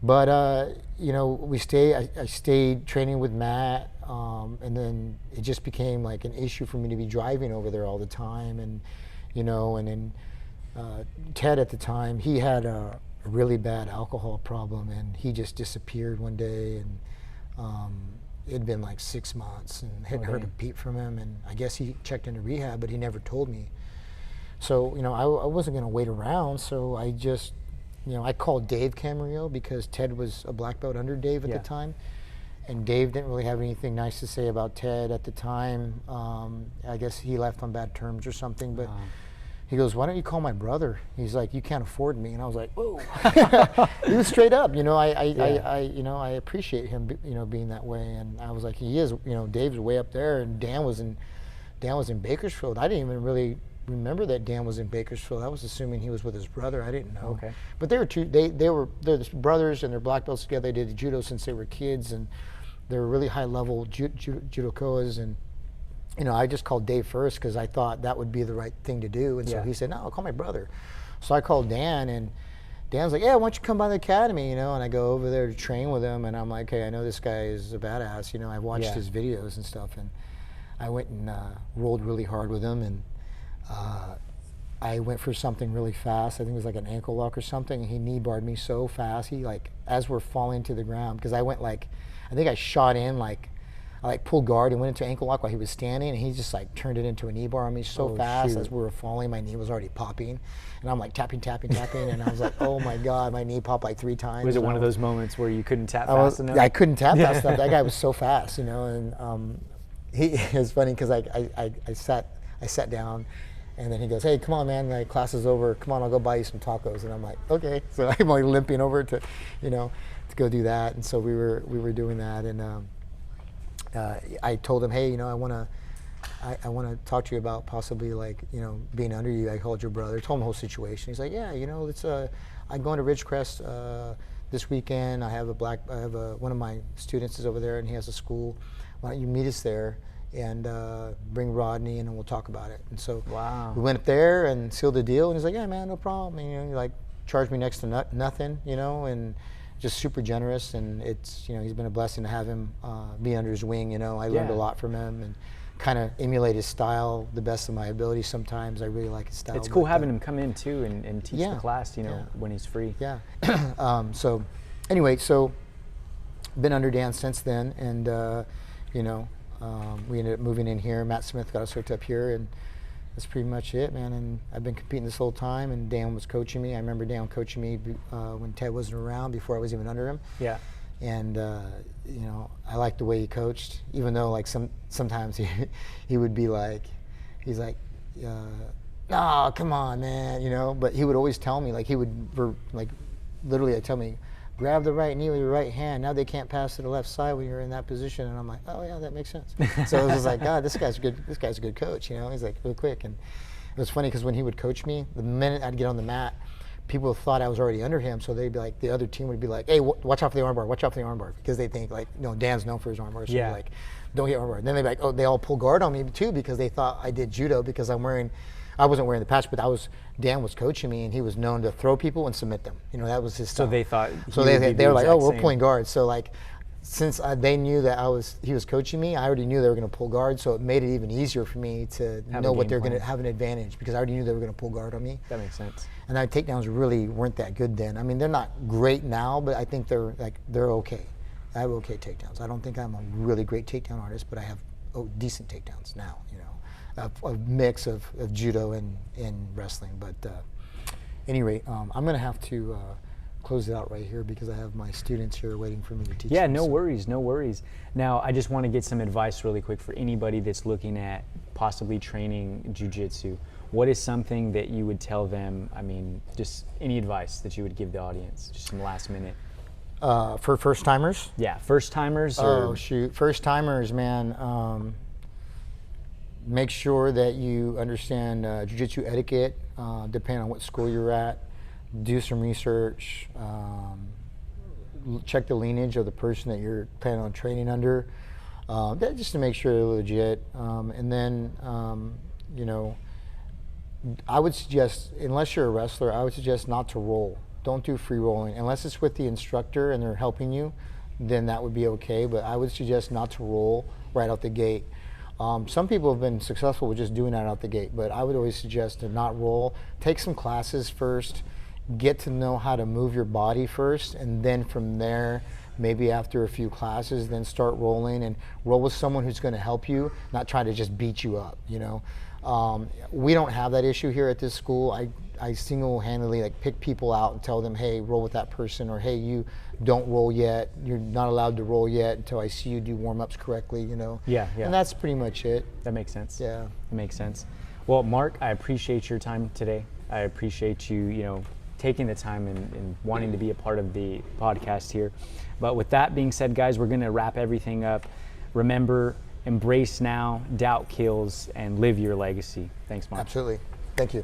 Speaker 3: But I stayed training with Matt, and then it just became like an issue for me to be driving over there all the time, and and then Ted at the time, he had a really bad alcohol problem, and he just disappeared one day, and it'd been like 6 months, and hadn't heard a peep from him, and I guess he checked into rehab, but he never told me. So I wasn't going to wait around, so I just I called Dave Camarillo because Ted was a black belt under Dave at the time, and Dave didn't really have anything nice to say about Ted at the time. I guess he left on bad terms or something, but he goes, why don't you call my brother? He's like, you can't afford me. And I was like, whoa. He was straight up, I appreciate him, being that way. And I was like, he is, Dave's way up there, and Dan was in Bakersfield. I didn't even really remember that Dan was in Bakersfield. I was assuming he was with his brother. I didn't know.
Speaker 2: Okay.
Speaker 3: But they're the brothers, and they're black belts together. They did judo since they were kids, and they were really high level judokas, and I just called Dave first because I thought that would be the right thing to do. And so he said, no, I'll call my brother. So I called Dan, and Dan's like, yeah, why don't you come by the academy, and I go over there to train with him, and I'm like, hey, I know this guy is a badass. I've watched his videos and stuff, and I went and rolled really hard with him, and I went for something really fast. I think it was like an ankle lock or something, and he knee barred me so fast. He as we're falling to the ground, because I went I think I shot in I like pulled guard and went into ankle lock while he was standing, and he just like turned it into a knee bar on me so fast.
Speaker 2: Shoot.
Speaker 3: As we were falling, my knee was already popping, and I'm like tapping, and I was like, oh my God, my knee popped like 3 times.
Speaker 2: Was it one of those moments where you couldn't tap fast enough?
Speaker 3: I couldn't tap fast enough. That guy was so fast, you know, and it was funny because I sat down. And then he goes, hey, come on, man, like, class is over. Come on, I'll go buy you some tacos. And I'm like, okay. So I'm like limping over to, you know, to go do that. And so we were doing that. And I told him, hey, you know, I want to talk to you about possibly, like, you know, being under you. I called your brother. Told him the whole situation. He's like, yeah, you know, I'm going to Ridgecrest this weekend. I have one of my students is over there, and he has a school. Why don't you meet us there? And bring Rodney in, and we'll talk about it. And so we went up there and sealed the deal. And he's like, yeah, man, no problem. And, you know, he like charged me next to nothing, you know, and just super generous. And it's, you know, he's been a blessing to have him be under his wing. You know, I learned a lot from him and kind of emulate his style the best of my ability. Sometimes I really like his style.
Speaker 2: It's cool having him come in too and teach the class, you know, when he's free.
Speaker 3: Yeah. So anyway, so been under Dan since then, and you know. We ended up moving in here. Matt Smith got us hooked up here, and that's pretty much it, man. And I've been competing this whole time, and Dan was coaching me. I remember Dan coaching me when Ted wasn't around, before I was even under him. Yeah. And you know, I liked the way he coached, even though like sometimes he would be like, he's like, no, come on, man, you know. But he would always tell me, like, he would like literally tell me, grab the right knee with your right hand. Now they can't pass to the left side when you're in that position. And I'm like, oh yeah, that makes sense. So it was just like, God, this guy's good. This guy's a good coach. You know, he's like real quick. And it was funny because when he would coach me, the minute I'd get on the mat, people thought I was already under him. So they'd be like, the other team would be like, hey, watch out for the armbar. Watch out for the armbar, because they think like, you know, Dan's known for his armbar. So like, don't get armbar. And then they'd be like, oh, they all pull guard on me too, because they thought I did judo, because I wasn't wearing the patch, but Dan was coaching me, and he was known to throw people and submit them. You know, that was his style.
Speaker 2: So they thought.
Speaker 3: So they were like, oh, we're pulling guard. So like, since they knew that he was coaching me, I already knew they were going to pull guard. So it made it even easier for me to know what they're going to have an advantage, because I already knew they were going to pull guard on me.
Speaker 2: That makes sense.
Speaker 3: And our takedowns really weren't that good then. I mean, they're not great now, but I think they're okay. I have okay takedowns. I don't think I'm a really great takedown artist, but I have decent takedowns now. You know. A mix of judo and wrestling, but at any rate, I'm going to have to close it out right here, because I have my students here waiting for me to teach.
Speaker 2: Yeah, no worries, no worries. Now, I just want to get some advice really quick for anybody that's looking at possibly training jiu-jitsu. What is something that you would tell them? I mean, just any advice that you would give the audience, just some last minute.
Speaker 3: For first timers?
Speaker 2: Yeah, first timers.
Speaker 3: Oh shoot, first timers, man. Make sure that you understand jiu-jitsu etiquette, depending on what school you're at. Do some research. Check the lineage of the person that you're planning on training under, just to make sure they're legit. And then, you know, I would suggest, unless you're a wrestler, I would suggest not to roll. Don't do free rolling. Unless it's with the instructor and they're helping you, then that would be okay. But I would suggest not to roll right out the gate. Some people have been successful with just doing that out the gate, but I would always suggest to not roll. Take some classes first, get to know how to move your body first, and then from there, maybe after a few classes, then start rolling, and roll with someone who's going to help you, not try to just beat you up, you know. We don't have that issue here at this school. I single-handedly like pick people out and tell them, hey, roll with that person, or hey, you don't roll yet. You're not allowed to roll yet until I see you do warm-ups correctly, you know. Yeah. And that's pretty much it.
Speaker 2: That makes sense.
Speaker 3: Yeah.
Speaker 2: That makes sense. Well, Marc, I appreciate your time today. I appreciate you, you know, taking the time and wanting to be a part of the podcast here. But with that being said, guys, we're going to wrap everything up. Remember, embrace now, doubt kills, and live your legacy. Thanks, Marc.
Speaker 3: Absolutely. Thank you.